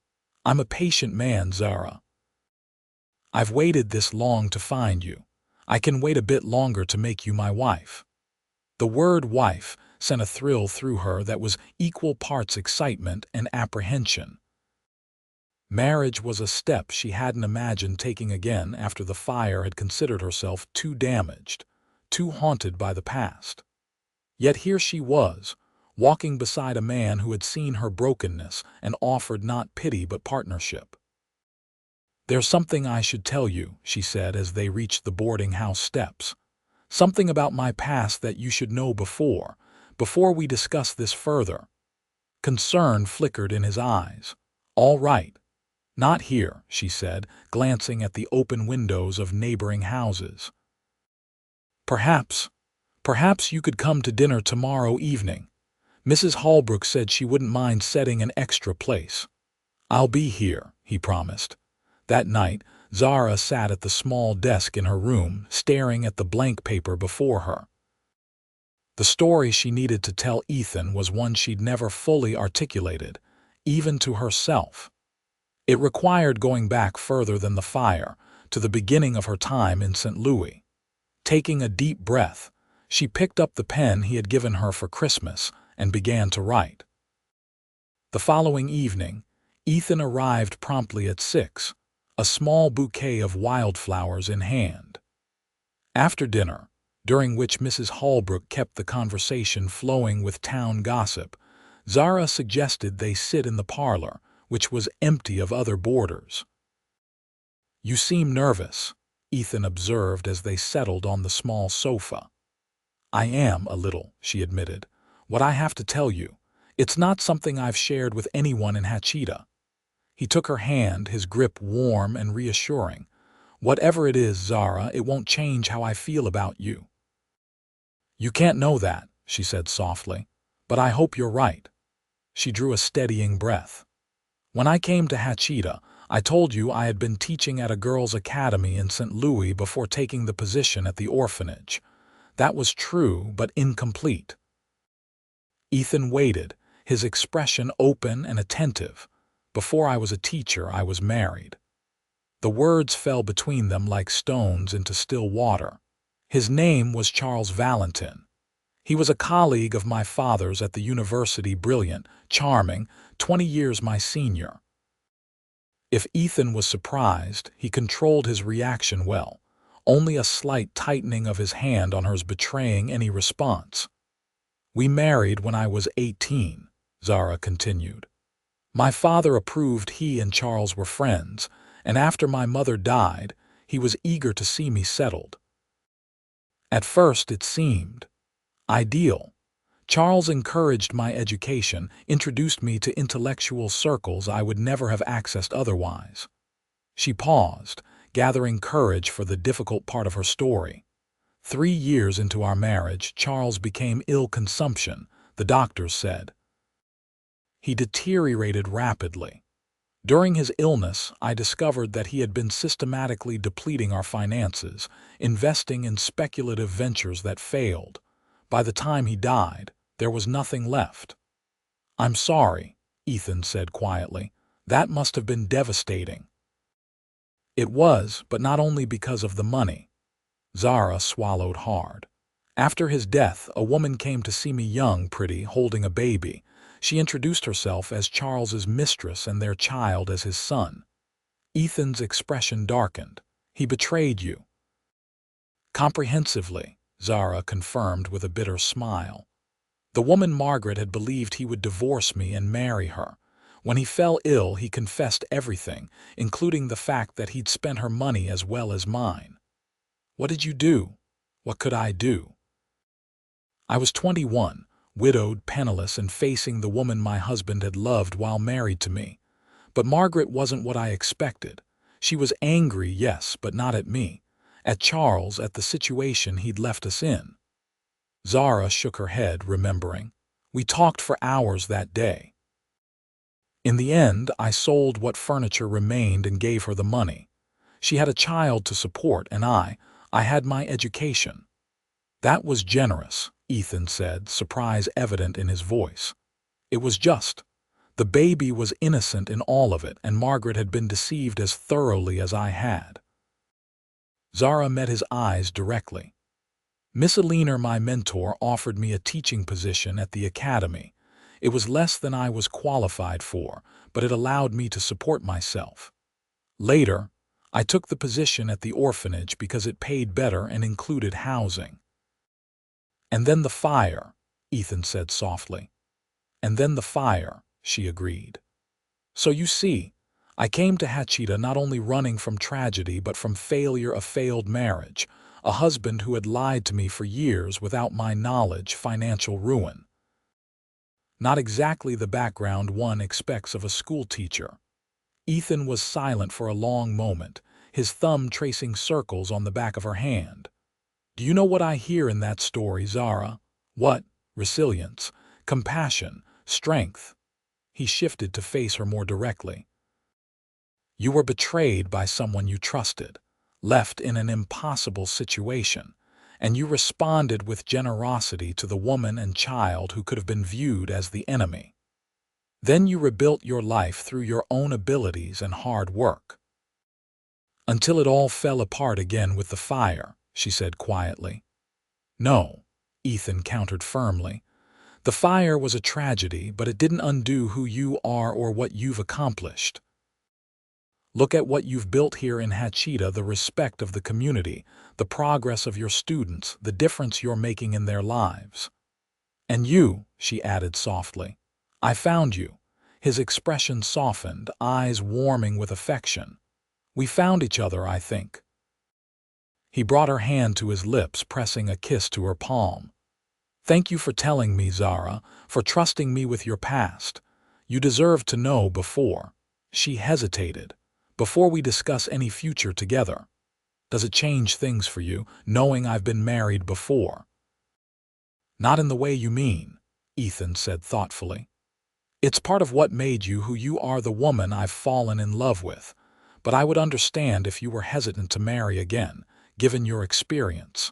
"I'm a patient man, Zara. I've waited this long to find you. I can wait a bit longer to make you my wife." The word wife sent a thrill through her that was equal parts excitement and apprehension. Marriage was a step she hadn't imagined taking again after the fire had considered herself too damaged, too haunted by the past. Yet here she was, walking beside a man who had seen her brokenness and offered not pity but partnership. "There's something I should tell you," she said as they reached the boarding house steps. Something about my past that you should know before we discuss this further." Concern flickered in his eyes. "All right. Not here," she said, glancing at the open windows of neighboring houses. Perhaps you could come to dinner tomorrow evening. Mrs. Holbrook said she wouldn't mind setting an extra place." "I'll be here," he promised. That night, Zara sat at the small desk in her room, staring at the blank paper before her. The story she needed to tell Ethan was one she'd never fully articulated, even to herself. It required going back further than the fire, to the beginning of her time in St. Louis. Taking a deep breath, she picked up the pen he had given her for Christmas and began to write. The following evening, Ethan arrived promptly at 6, a small bouquet of wildflowers in hand. After dinner, during which Mrs. Holbrook kept the conversation flowing with town gossip, Zara suggested they sit in the parlor, which was empty of other boarders. "You seem nervous," Ethan observed as they settled on the small sofa. "I am a little," she admitted. "What I have to tell you, it's not something I've shared with anyone in Hachita." He took her hand, his grip warm and reassuring. "Whatever it is, Zara, it won't change how I feel about you." "You can't know that," she said softly, "but I hope you're right." She drew a steadying breath. "When I came to Hachita, I told you I had been teaching at a girls' academy in St. Louis before taking the position at the orphanage. That was true, but incomplete." Ethan waited, his expression open and attentive. "Before I was a teacher, I was married." The words fell between them like stones into still water. "His name was Charles Valentin. He was a colleague of my father's at the university, brilliant, charming, 20 years my senior." If Ethan was surprised, he controlled his reaction well, only a slight tightening of his hand on hers betraying any response. "We married when I was 18, Zara continued. "My father approved he and Charles were friends, and after my mother died, he was eager to see me settled. At first it seemed ideal. Charles encouraged my education, introduced me to intellectual circles I would never have accessed otherwise." She paused, gathering courage for the difficult part of her story. 3 years into our marriage, Charles became ill consumption, the doctors said. He deteriorated rapidly. During his illness, I discovered that he had been systematically depleting our finances, investing in speculative ventures that failed. By the time he died, there was nothing left. "I'm sorry," Ethan said quietly. "That must have been devastating." "It was, but not only because of the money." Zara swallowed hard. "After his death, a woman came to see me young, pretty, holding a baby. She introduced herself as Charles's mistress and their child as his son." Ethan's expression darkened. "He betrayed you." "Comprehensively," Zara confirmed with a bitter smile. "The woman Margaret had believed he would divorce me and marry her. When he fell ill, he confessed everything, including the fact that he'd spent her money as well as mine." "What did you do?" "What could I do?" "I was 21, widowed, penniless, and facing the woman my husband had loved while married to me. But Margaret wasn't what I expected. She was angry, yes, but not at me. At Charles, at the situation he'd left us in." Zara shook her head, remembering. "We talked for hours that day. In the end, I sold what furniture remained and gave her the money. She had a child to support, and I had my education." "That was generous," Ethan said, surprise evident in his voice. "It was just. The baby was innocent in all of it, and Margaret had been deceived as thoroughly as I had." Zara met his eyes directly. "Miss Aliner, my mentor, offered me a teaching position at the academy. It was less than I was qualified for, but it allowed me to support myself. Later, I took the position at the orphanage because it paid better and included housing." "And then the fire," Ethan said softly. "And then the fire," she agreed. "So you see, I came to Hachita not only running from tragedy but from failure, a failed marriage, a husband who had lied to me for years without my knowledge, financial ruin. Not exactly the background one expects of a schoolteacher. Ethan was silent for a long moment, his thumb tracing circles on the back of her hand. Do you know what I hear in that story, Zara? What? Resilience, compassion, strength. He shifted to face her more directly. You were betrayed by someone you trusted, left in an impossible situation, and you responded with generosity to the woman and child who could have been viewed as the enemy. Then you rebuilt your life through your own abilities and hard work. Until it all fell apart again with the fire, she said quietly. No, Ethan countered firmly. The fire was a tragedy, but it didn't undo who you are or what you've accomplished. Look at what you've built here in Hachita, the respect of the community, the progress of your students, the difference you're making in their lives. And you, she added softly, I found you. His expression softened, eyes warming with affection. We found each other, I think. He brought her hand to his lips, pressing a kiss to her palm. Thank you for telling me, Zara, for trusting me with your past. You deserved to know before. She hesitated. Before we discuss any future together. Does it change things for you, knowing I've been married before? Not in the way you mean, Ethan said thoughtfully. It's part of what made you who you are, the woman I've fallen in love with. But I would understand if you were hesitant to marry again, given your experience.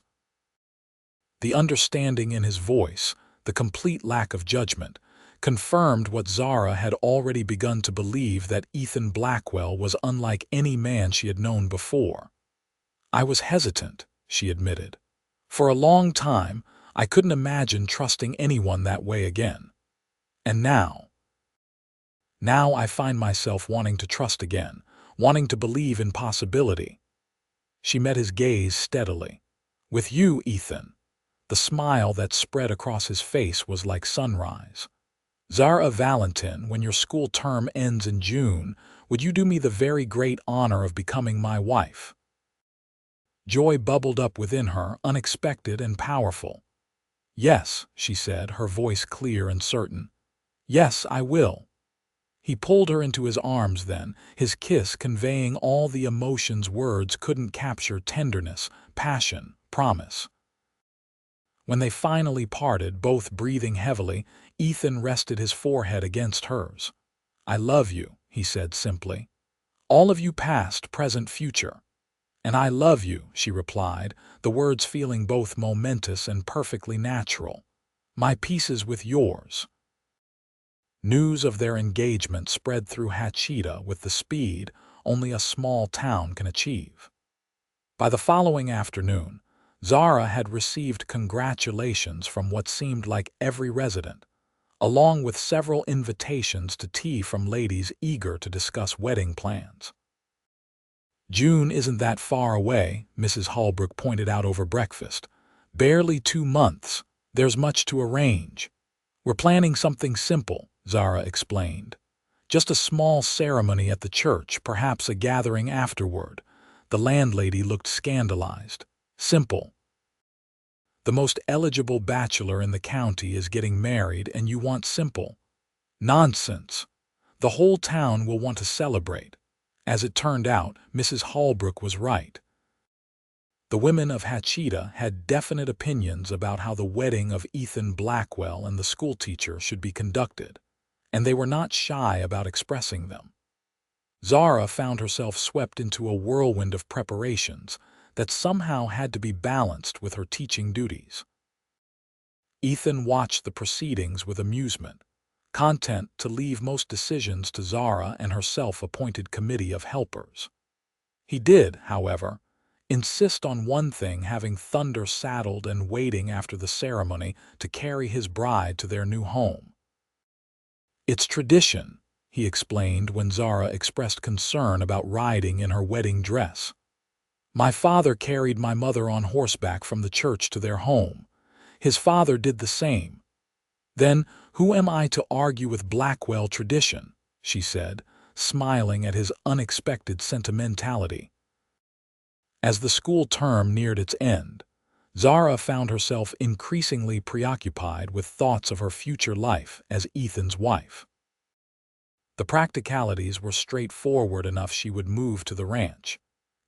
The understanding in his voice, the complete lack of judgment, confirmed what Zara had already begun to believe, that Ethan Blackwell was unlike any man she had known before. I was hesitant, she admitted. For a long time, I couldn't imagine trusting anyone that way again. And now I find myself wanting to trust again, wanting to believe in possibility. She met his gaze steadily. With you, Ethan. The smile that spread across his face was like sunrise. Zara Valentin, when your school term ends in June, would you do me the very great honor of becoming my wife? Joy bubbled up within her, unexpected and powerful. Yes, she said, her voice clear and certain. Yes, I will. He pulled her into his arms then, his kiss conveying all the emotions words couldn't capture: tenderness, passion, promise. When they finally parted, both breathing heavily, Ethan rested his forehead against hers. I love you, he said simply. All of you, past, present, future. And I love you, she replied, the words feeling both momentous and perfectly natural. My pieces with yours. News of their engagement spread through Hachita with the speed only a small town can achieve. By the following afternoon, Zara had received congratulations from what seemed like every resident, along with several invitations to tea from ladies eager to discuss wedding plans. June isn't that far away, Mrs. Holbrook pointed out over breakfast. Barely 2 months. There's much to arrange. We're planning something simple, Zara explained. Just a small ceremony at the church, perhaps a gathering afterward. The landlady looked scandalized. Simple. The most eligible bachelor in the county is getting married and you want simple? Nonsense. The whole town will want to celebrate. As it turned out, Mrs. Holbrook was right. The women of Hachita had definite opinions about how the wedding of Ethan Blackwell and the schoolteacher should be conducted, and they were not shy about expressing them. Zara found herself swept into a whirlwind of preparations that somehow had to be balanced with her teaching duties. Ethan watched the proceedings with amusement, content to leave most decisions to Zara and her self-appointed committee of helpers. He did, however, insist on one thing: having Thunder saddled and waiting after the ceremony to carry his bride to their new home. It's tradition, he explained when Zara expressed concern about riding in her wedding dress. My father carried my mother on horseback from the church to their home. His father did the same. Then, who am I to argue with Blackwell tradition? She said, smiling at his unexpected sentimentality. As the school term neared its end, Zara found herself increasingly preoccupied with thoughts of her future life as Ethan's wife. The practicalities were straightforward enough. She would move to the ranch,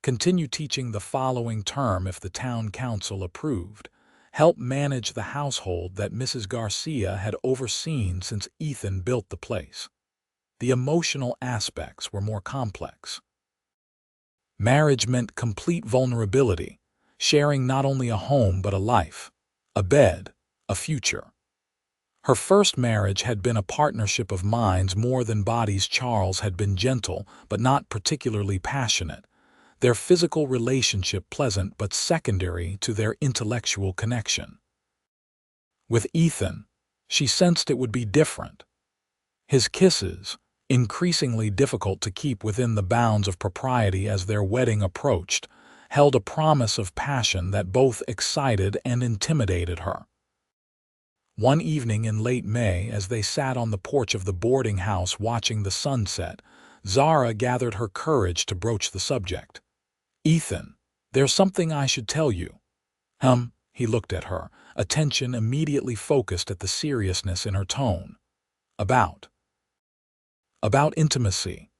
continue teaching the following term if the town council approved, help manage the household that Mrs. Garcia had overseen since Ethan built the place. The emotional aspects were more complex. Marriage meant complete vulnerability, sharing not only a home but a life, a bed, a future. Her first marriage had been a partnership of minds more than bodies. Charles had been gentle but not particularly passionate, their physical relationship pleasant but secondary to their intellectual connection. With Ethan, she sensed it would be different. His kisses, increasingly difficult to keep within the bounds of propriety as their wedding approached, held a promise of passion that both excited and intimidated her. One evening in late May, as they sat on the porch of the boarding house watching the sunset, Zara gathered her courage to broach the subject. "Ethan, there's something I should tell you." He looked at her, attention immediately focused at the seriousness in her tone. About intimacy."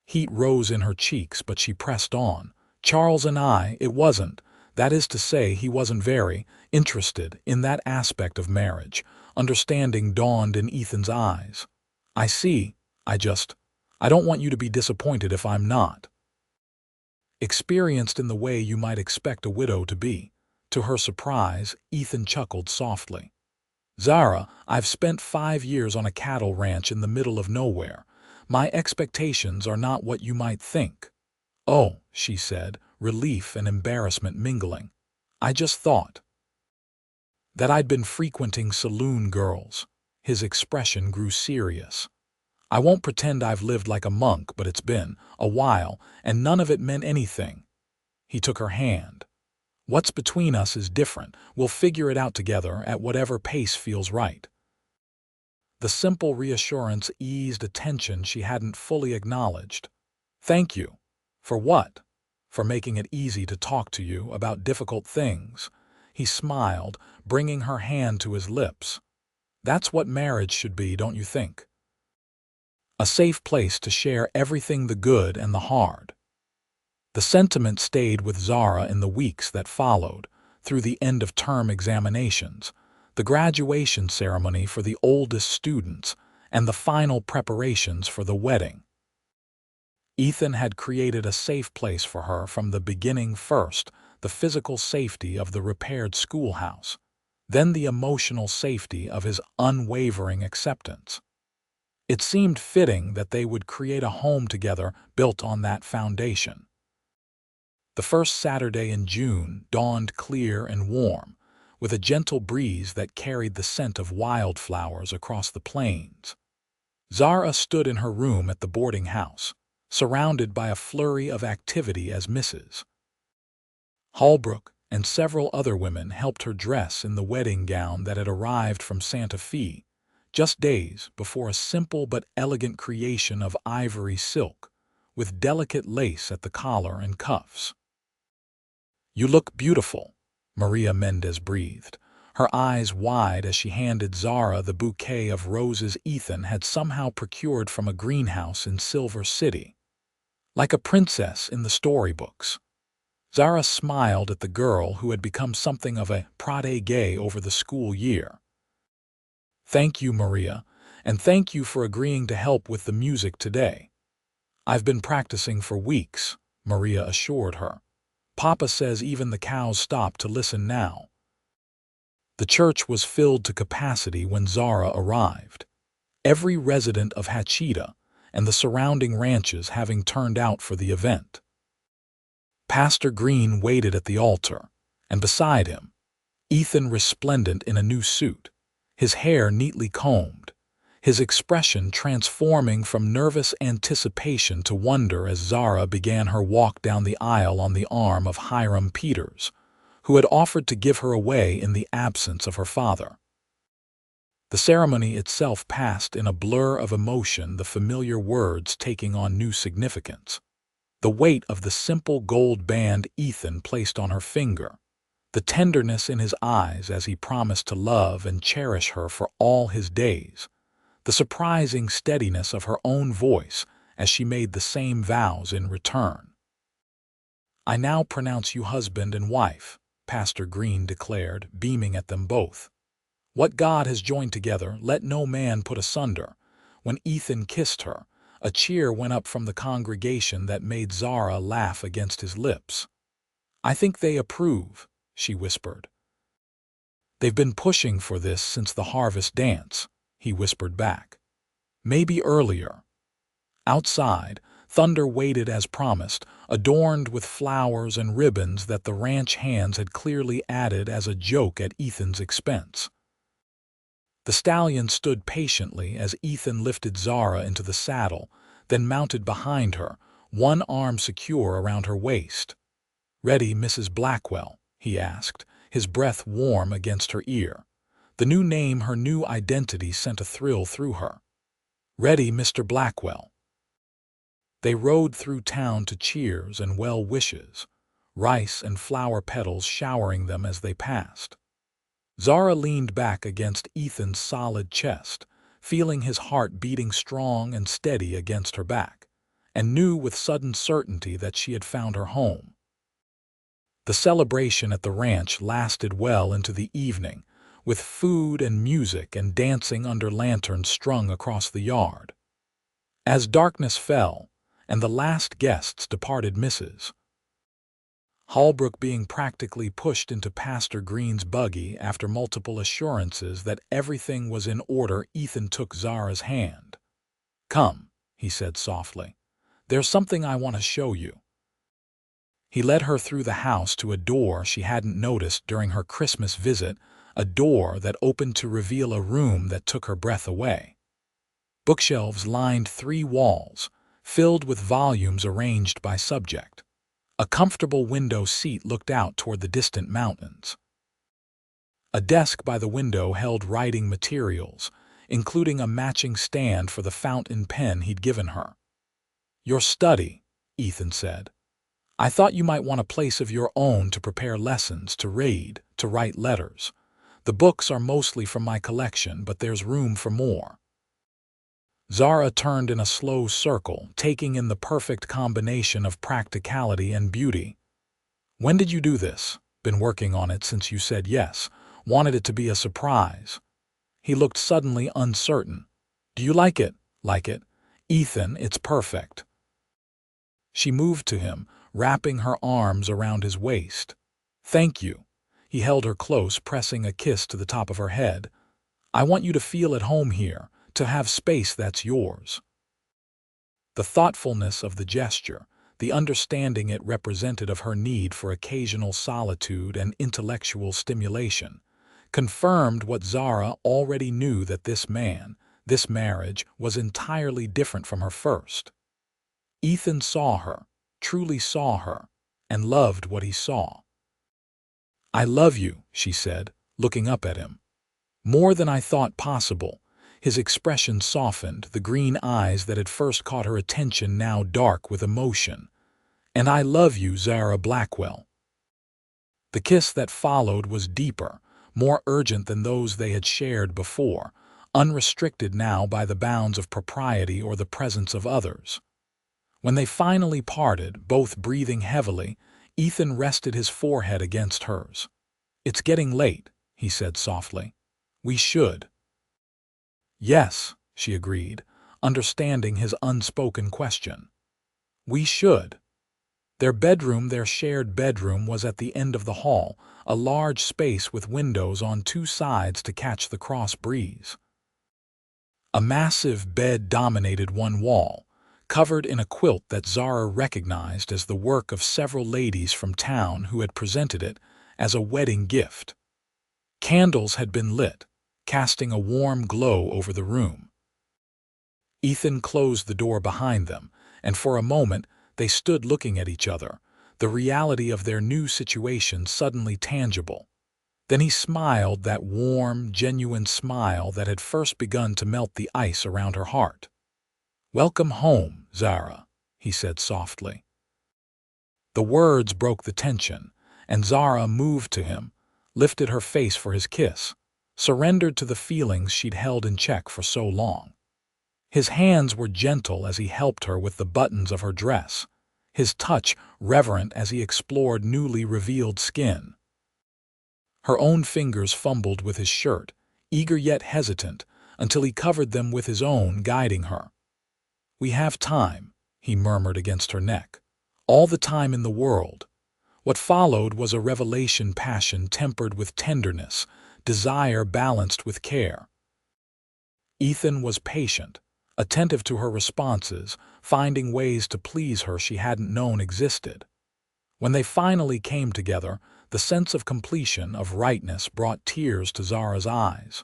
Heat rose in her cheeks, but she pressed on. "Charles and I, it wasn't, that is to say, he wasn't very interested in that aspect of marriage." Understanding dawned in Ethan's eyes. "I see, I don't want you to be disappointed if I'm not experienced in the way you might expect a widow to be." To her surprise, Ethan chuckled softly. "Zara, I've spent 5 years on a cattle ranch in the middle of nowhere. My expectations are not what you might think." "Oh," she said, relief and embarrassment mingling. "I just thought that I'd been frequenting saloon girls." His expression grew serious. "I won't pretend I've lived like a monk, but it's been a while, and none of it meant anything." He took her hand. "What's between us is different. We'll figure it out together at whatever pace feels right." The simple reassurance eased a tension she hadn't fully acknowledged. "Thank you." "For what?" "For making it easy to talk to you about difficult things." He smiled, bringing her hand to his lips. "That's what marriage should be, don't you think? A safe place to share everything, the good and the hard." The sentiment stayed with Zara in the weeks that followed, through the end-of-term examinations, the graduation ceremony for the oldest students, and the final preparations for the wedding. Ethan had created a safe place for her from the beginning. First, the physical safety of the repaired schoolhouse, then the emotional safety of his unwavering acceptance. It seemed fitting that they would create a home together built on that foundation. The first Saturday in June dawned clear and warm, with a gentle breeze that carried the scent of wildflowers across the plains. Zara stood in her room at the boarding house, surrounded by a flurry of activity as Mrs. Holbrook and several other women helped her dress in the wedding gown that had arrived from Santa Fe just days before, a simple but elegant creation of ivory silk, with delicate lace at the collar and cuffs. "You look beautiful," Maria Mendez breathed, her eyes wide as she handed Zara the bouquet of roses Ethan had somehow procured from a greenhouse in Silver City. "Like a princess in the storybooks." Zara smiled at the girl who had become something of a protégé over the school year. "Thank you, Maria, and thank you for agreeing to help with the music today." "I've been practicing for weeks," Maria assured her. "Papa says even the cows stop to listen now." The church was filled to capacity when Zara arrived, every resident of Hachita and the surrounding ranches having turned out for the event. Pastor Green waited at the altar, and beside him, Ethan, resplendent in a new suit, his hair neatly combed, his expression transforming from nervous anticipation to wonder as Zara began her walk down the aisle on the arm of Hiram Peters, who had offered to give her away in the absence of her father. The ceremony itself passed in a blur of emotion, the familiar words taking on new significance. The weight of the simple gold band Ethan placed on her finger, the tenderness in his eyes as he promised to love and cherish her for all his days, the surprising steadiness of her own voice as she made the same vows in return. "I now pronounce you husband and wife," Pastor Green declared, beaming at them both. "What God has joined together, let no man put asunder." When Ethan kissed her, a cheer went up from the congregation that made Zara laugh against his lips. "I think they approve," she whispered. "They've been pushing for this since the harvest dance," he whispered back. "Maybe earlier." Outside, Thunder waited as promised, adorned with flowers and ribbons that the ranch hands had clearly added as a joke at Ethan's expense. The stallion stood patiently as Ethan lifted Zara into the saddle, then mounted behind her, one arm secure around her waist. "Ready, Mrs. Blackwell?" he asked, his breath warm against her ear. The new name, her new identity, sent a thrill through her. "Ready, Mr. Blackwell." They rode through town to cheers and well wishes, rice and flower petals showering them as they passed. Zara leaned back against Ethan's solid chest, feeling his heart beating strong and steady against her back, and knew with sudden certainty that she had found her home. The celebration at the ranch lasted well into the evening, with food and music and dancing under lanterns strung across the yard. As darkness fell, and the last guests departed, Mrs. Holbrook being practically pushed into Pastor Green's buggy after multiple assurances that everything was in order, Ethan took Zara's hand. "Come," he said softly. "There's something I want to show you." He led her through the house to a door she hadn't noticed during her Christmas visit, a door that opened to reveal a room that took her breath away. Bookshelves lined 3 walls, filled with volumes arranged by subject. A comfortable window seat looked out toward the distant mountains. A desk by the window held writing materials, including a matching stand for the fountain pen he'd given her. "Your study," Ethan said. "I thought you might want a place of your own to prepare lessons, to read, to write letters. The books are mostly from my collection, but there's room for more." Zara turned in a slow circle, taking in the perfect combination of practicality and beauty. "When did you do this?" "Been working on it since you said yes. Wanted it to be a surprise." He looked suddenly uncertain. "Do you like it?" "Like it?" "Ethan, it's perfect." She moved to him, wrapping her arms around his waist. "Thank you." He held her close, pressing a kiss to the top of her head. "I want you to feel at home here, to have space that's yours." The thoughtfulness of the gesture, the understanding it represented of her need for occasional solitude and intellectual stimulation, confirmed what Zara already knew, that this man, this marriage, was entirely different from her first. Ethan saw her, truly saw her, and loved what he saw. "I love you," she said, looking up at him. "More than I thought possible." His expression softened, the green eyes that had first caught her attention now dark with emotion. "And I love you, Zara Blackwell." The kiss that followed was deeper, more urgent than those they had shared before, unrestricted now by the bounds of propriety or the presence of others. When they finally parted, both breathing heavily, Ethan rested his forehead against hers. "It's getting late," he said softly. "We should." "Yes," she agreed, understanding his unspoken question. "We should." Their shared bedroom was at the end of the hall, a large space with windows on 2 sides to catch the cross breeze. A massive bed dominated one wall, covered in a quilt that Zara recognized as the work of several ladies from town who had presented it as a wedding gift. Candles had been lit, casting a warm glow over the room. Ethan closed the door behind them, and for a moment they stood looking at each other, the reality of their new situation suddenly tangible. Then he smiled, that warm, genuine smile that had first begun to melt the ice around her heart. "Welcome home, Zara," he said softly. The words broke the tension, and Zara moved to him, lifted her face for his kiss, surrendered to the feelings she'd held in check for so long. His hands were gentle as he helped her with the buttons of her dress, his touch reverent as he explored newly revealed skin. Her own fingers fumbled with his shirt, eager yet hesitant, until he covered them with his own, guiding her. "We have time," he murmured against her neck. "All the time in the world." What followed was a revelation, passion tempered with tenderness, desire balanced with care. Ethan was patient, attentive to her responses, finding ways to please her she hadn't known existed. When they finally came together, the sense of completion, of rightness, brought tears to Zara's eyes.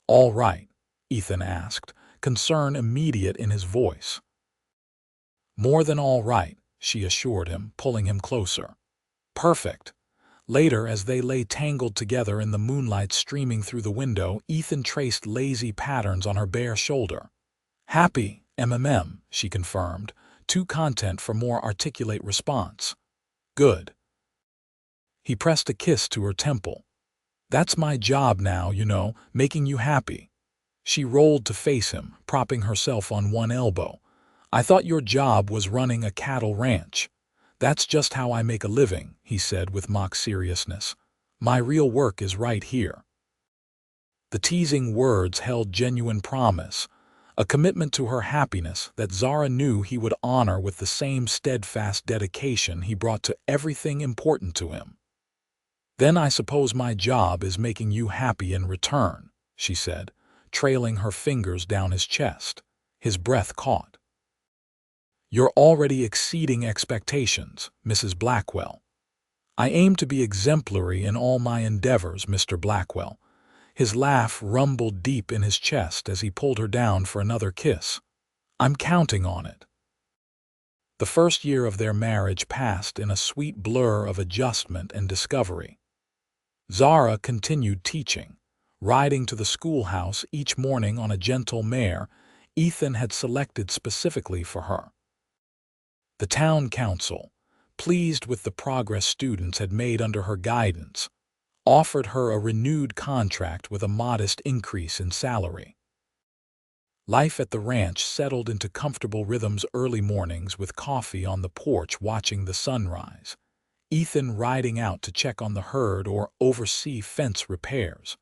"All right?" Ethan asked, concern immediate in his voice. "More than all right," she assured him, pulling him closer. "Perfect." Later, as they lay tangled together in the moonlight streaming through the window, Ethan traced lazy patterns on her bare shoulder. "Happy, she confirmed, too content for more articulate response. "Good." He pressed a kiss to her temple. "That's my job now, making you happy." She rolled to face him, propping herself on one elbow. "I thought your job was running a cattle ranch." "That's just how I make a living," he said with mock seriousness. "My real work is right here." The teasing words held genuine promise, a commitment to her happiness that Zara knew he would honor with the same steadfast dedication he brought to everything important to him. "Then I suppose my job is making you happy in return," she said, trailing her fingers down his chest. His breath caught. "You're already exceeding expectations, Mrs. Blackwell." "I aim to be exemplary in all my endeavors, Mr. Blackwell." His laugh rumbled deep in his chest as he pulled her down for another kiss. "I'm counting on it." The first year of their marriage passed in a sweet blur of adjustment and discovery. Zara continued teaching, riding to the schoolhouse each morning on a gentle mare Ethan had selected specifically for her. The town council, pleased with the progress students had made under her guidance, offered her a renewed contract with a modest increase in salary. Life at the ranch settled into comfortable rhythms: early mornings with coffee on the porch watching the sunrise, Ethan riding out to check on the herd or oversee fence repairs,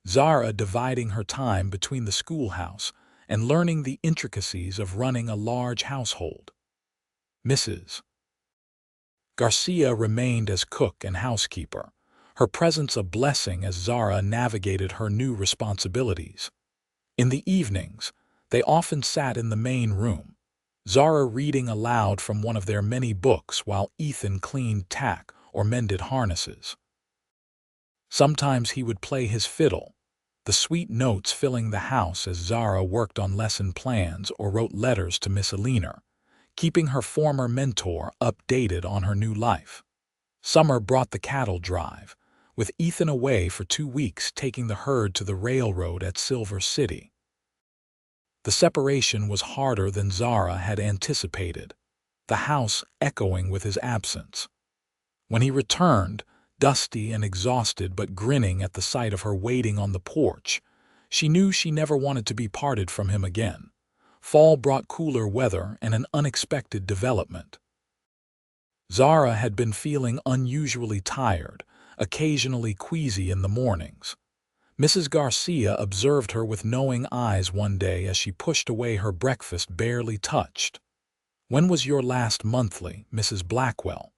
Zara dividing her time between the schoolhouse and learning the intricacies of running a large household. Mrs. Garcia remained as cook and housekeeper, her presence a blessing as Zara navigated her new responsibilities. In the evenings, they often sat in the main room, Zara reading aloud from one of their many books while Ethan cleaned tack or mended harnesses. Sometimes he would play his fiddle, the sweet notes filling the house as Zara worked on lesson plans or wrote letters to Miss Alina, keeping her former mentor updated on her new life. Summer brought the cattle drive, with Ethan away for 2 weeks taking the herd to the railroad at Silver City. The separation was harder than Zara had anticipated, the house echoing with his absence. When he returned, dusty and exhausted but grinning at the sight of her waiting on the porch, she knew she never wanted to be parted from him again. Fall brought cooler weather and an unexpected development. Zara had been feeling unusually tired, occasionally queasy in the mornings. Mrs. Garcia observed her with knowing eyes one day as she pushed away her breakfast barely touched. "When was your last monthly, Mrs. Blackwell?"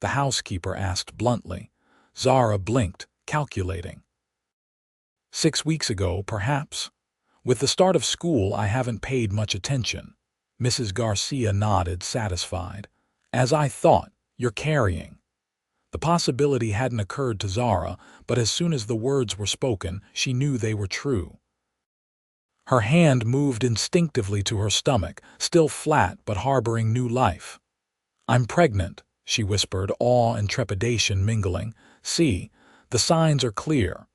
the housekeeper asked bluntly. Zara blinked, calculating. 6 weeks ago, perhaps. With the start of school, I haven't paid much attention." Mrs. Garcia nodded, satisfied. "As I thought, you're carrying." The possibility hadn't occurred to Zara, but as soon as the words were spoken, she knew they were true. Her hand moved instinctively to her stomach, still flat but harboring new life. "I'm pregnant," she whispered, awe and trepidation mingling. "See, the signs are clear."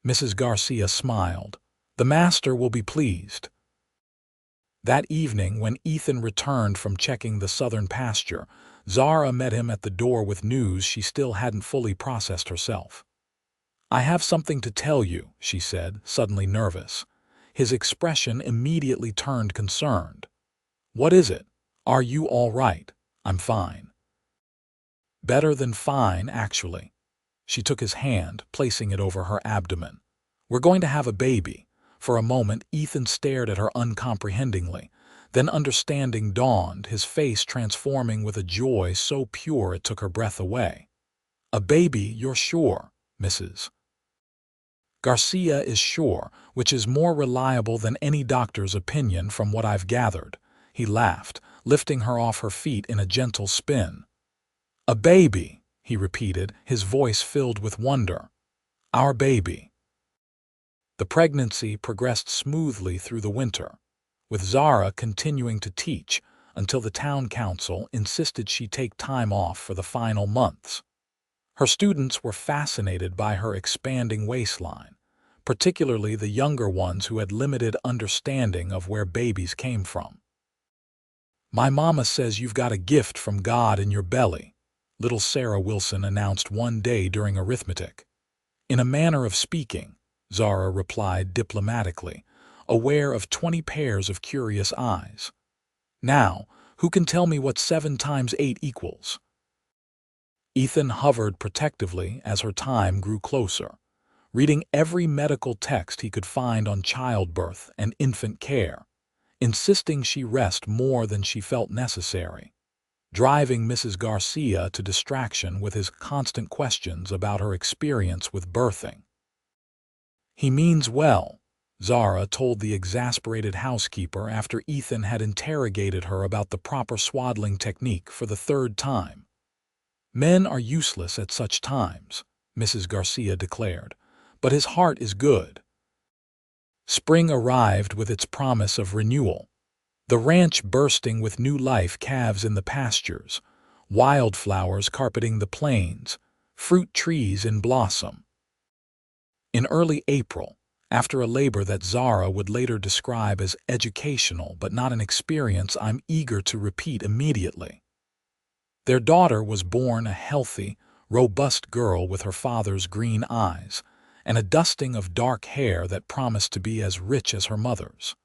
Mrs. Garcia smiled. "The master will be pleased." That evening, when Ethan returned from checking the southern pasture, Zara met him at the door with news she still hadn't fully processed herself. "I have something to tell you," she said, suddenly nervous. His expression immediately turned concerned. "What is it? Are you all right?" "I'm fine." "Better than fine, actually." She took his hand, placing it over her abdomen. "We're going to have a baby." For a moment, Ethan stared at her uncomprehendingly. Then understanding dawned, his face transforming with a joy so pure it took her breath away. "A baby, you're sure, Mrs. Garcia is sure, which is more reliable than any doctor's opinion from what I've gathered." He laughed, lifting her off her feet in a gentle spin. "A baby," he repeated, his voice filled with wonder. "Our baby." The pregnancy progressed smoothly through the winter, with Zara continuing to teach until the town council insisted she take time off for the final months. Her students were fascinated by her expanding waistline, particularly the younger ones who had limited understanding of where babies came from. "My mama says you've got a gift from God in your belly," little Sarah Wilson announced one day during arithmetic. "In a manner of speaking," Zara replied diplomatically, aware of 20 pairs of curious eyes. "Now, who can tell me what 7 times 8 equals?" Ethan hovered protectively as her time grew closer, reading every medical text he could find on childbirth and infant care, insisting she rest more than she felt necessary, driving Mrs. Garcia to distraction with his constant questions about her experience with birthing. "He means well," Zara told the exasperated housekeeper after Ethan had interrogated her about the proper swaddling technique for the 3rd time. "Men are useless at such times," Mrs. Garcia declared, "but his heart is good." Spring arrived with its promise of renewal, the ranch bursting with new life, calves in the pastures, wildflowers carpeting the plains, fruit trees in blossom. In early April, after a labor that Zara would later describe as educational but not an experience I'm eager to repeat immediately, their daughter was born, a healthy, robust girl with her father's green eyes and a dusting of dark hair that promised to be as rich as her mother's.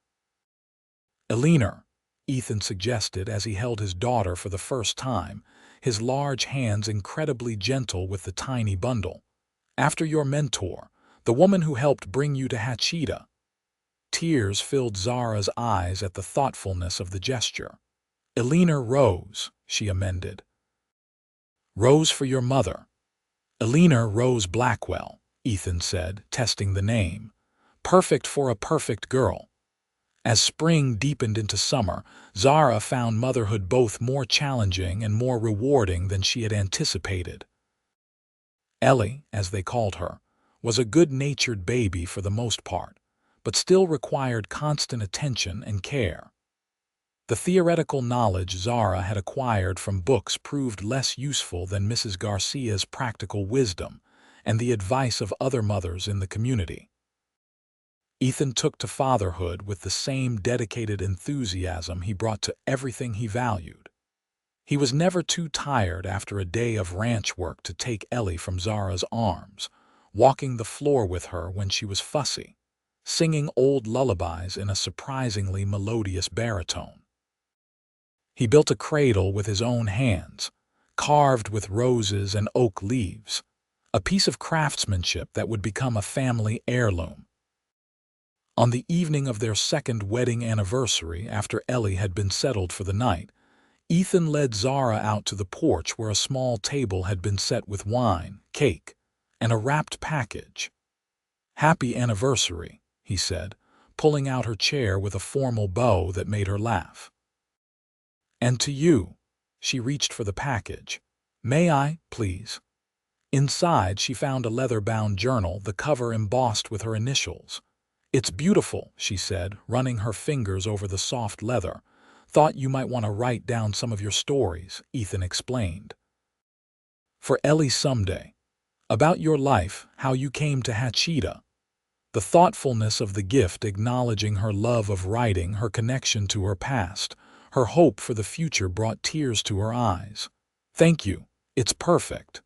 "Eleanor," Ethan suggested as he held his daughter for the first time, his large hands incredibly gentle with the tiny bundle. "After your mentor, the woman who helped bring you to Hachita." Tears filled Zara's eyes at the thoughtfulness of the gesture. "Eleanor Rose," she amended. "Rose for your mother." "Eleanor Rose Blackwell," Ethan said, testing the name. "Perfect for a perfect girl." As spring deepened into summer, Zara found motherhood both more challenging and more rewarding than she had anticipated. Ellie, as they called her, was a good-natured baby for the most part, but still required constant attention and care. The theoretical knowledge Zara had acquired from books proved less useful than Mrs. Garcia's practical wisdom and the advice of other mothers in the community. Ethan took to fatherhood with the same dedicated enthusiasm he brought to everything he valued. He was never too tired after a day of ranch work to take Ellie from Zara's arms, walking the floor with her when she was fussy, singing old lullabies in a surprisingly melodious baritone. He built a cradle with his own hands, carved with roses and oak leaves, a piece of craftsmanship that would become a family heirloom. On the evening of their 2nd wedding anniversary, after Ellie had been settled for the night, Ethan led Zara out to the porch where a small table had been set with wine, cake, and a wrapped package. "Happy anniversary," he said, pulling out her chair with a formal bow that made her laugh. "And to you." She reached for the package. "May I, please?" Inside, she found a leather-bound journal, the cover embossed with her initials. "It's beautiful," she said, running her fingers over the soft leather. "Thought you might want to write down some of your stories," Ethan explained. "For Ellie someday. About your life, how you came to Hachita." The thoughtfulness of the gift acknowledging her love of writing, her connection to her past, her hope for the future brought tears to her eyes. Thank you. It's perfect.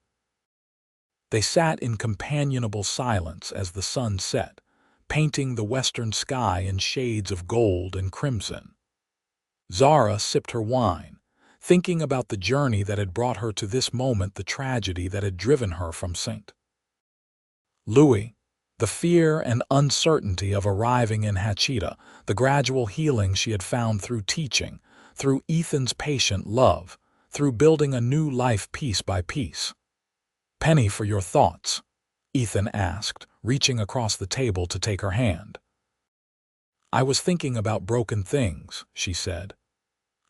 They sat in companionable silence as the sun set, painting the western sky in shades of gold and crimson. Zara sipped her wine, thinking about the journey that had brought her to this moment, the tragedy that had driven her from St. Louis, the fear and uncertainty of arriving in Hachita, the gradual healing she had found through teaching, through Ethan's patient love, through building a new life piece by piece. "Penny, for your thoughts," Ethan asked, reaching across the table to take her hand. "I was thinking about broken things," she said.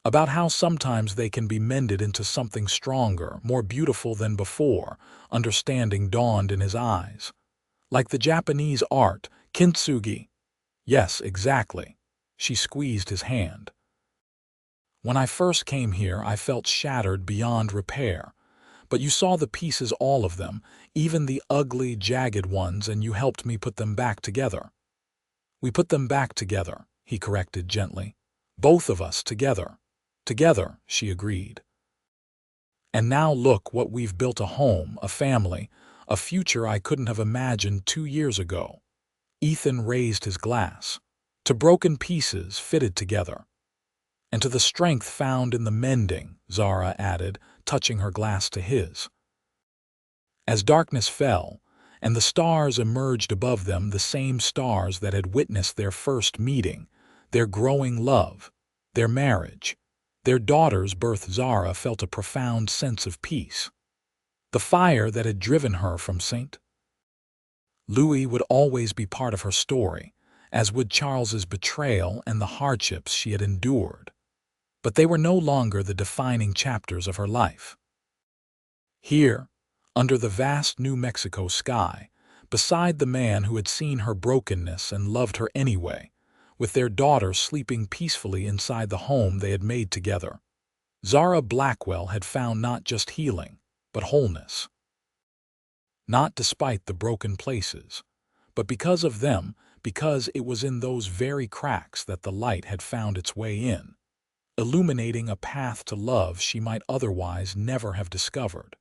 "About how sometimes they can be mended into something stronger, more beautiful than before." Understanding dawned in his eyes. "Like the Japanese art, kintsugi." "Yes, exactly." She squeezed his hand. "When I first came here, I felt shattered beyond repair. But you saw the pieces, all of them, even the ugly, jagged ones, and you helped me put them back together." "We put them back together," he corrected gently. "Both of us together." "Together," she agreed. "And now look what we've built, a home, a family, a future I couldn't have imagined 2 years ago." Ethan raised his glass. "To broken pieces fitted together." "And to the strength found in the mending," Zara added, touching her glass to his. As darkness fell, and the stars emerged above them, the same stars that had witnessed their first meeting, their growing love, their marriage, their daughter's birth, Zara felt a profound sense of peace. The fire that had driven her from St. Louis would always be part of her story, as would Charles's betrayal and the hardships she had endured. But they were no longer the defining chapters of her life. Here, under the vast New Mexico sky, beside the man who had seen her brokenness and loved her anyway, with their daughter sleeping peacefully inside the home they had made together, Zara Blackwell had found not just healing, but wholeness. Not despite the broken places, but because of them, because it was in those very cracks that the light had found its way in, illuminating a path to love she might otherwise never have discovered.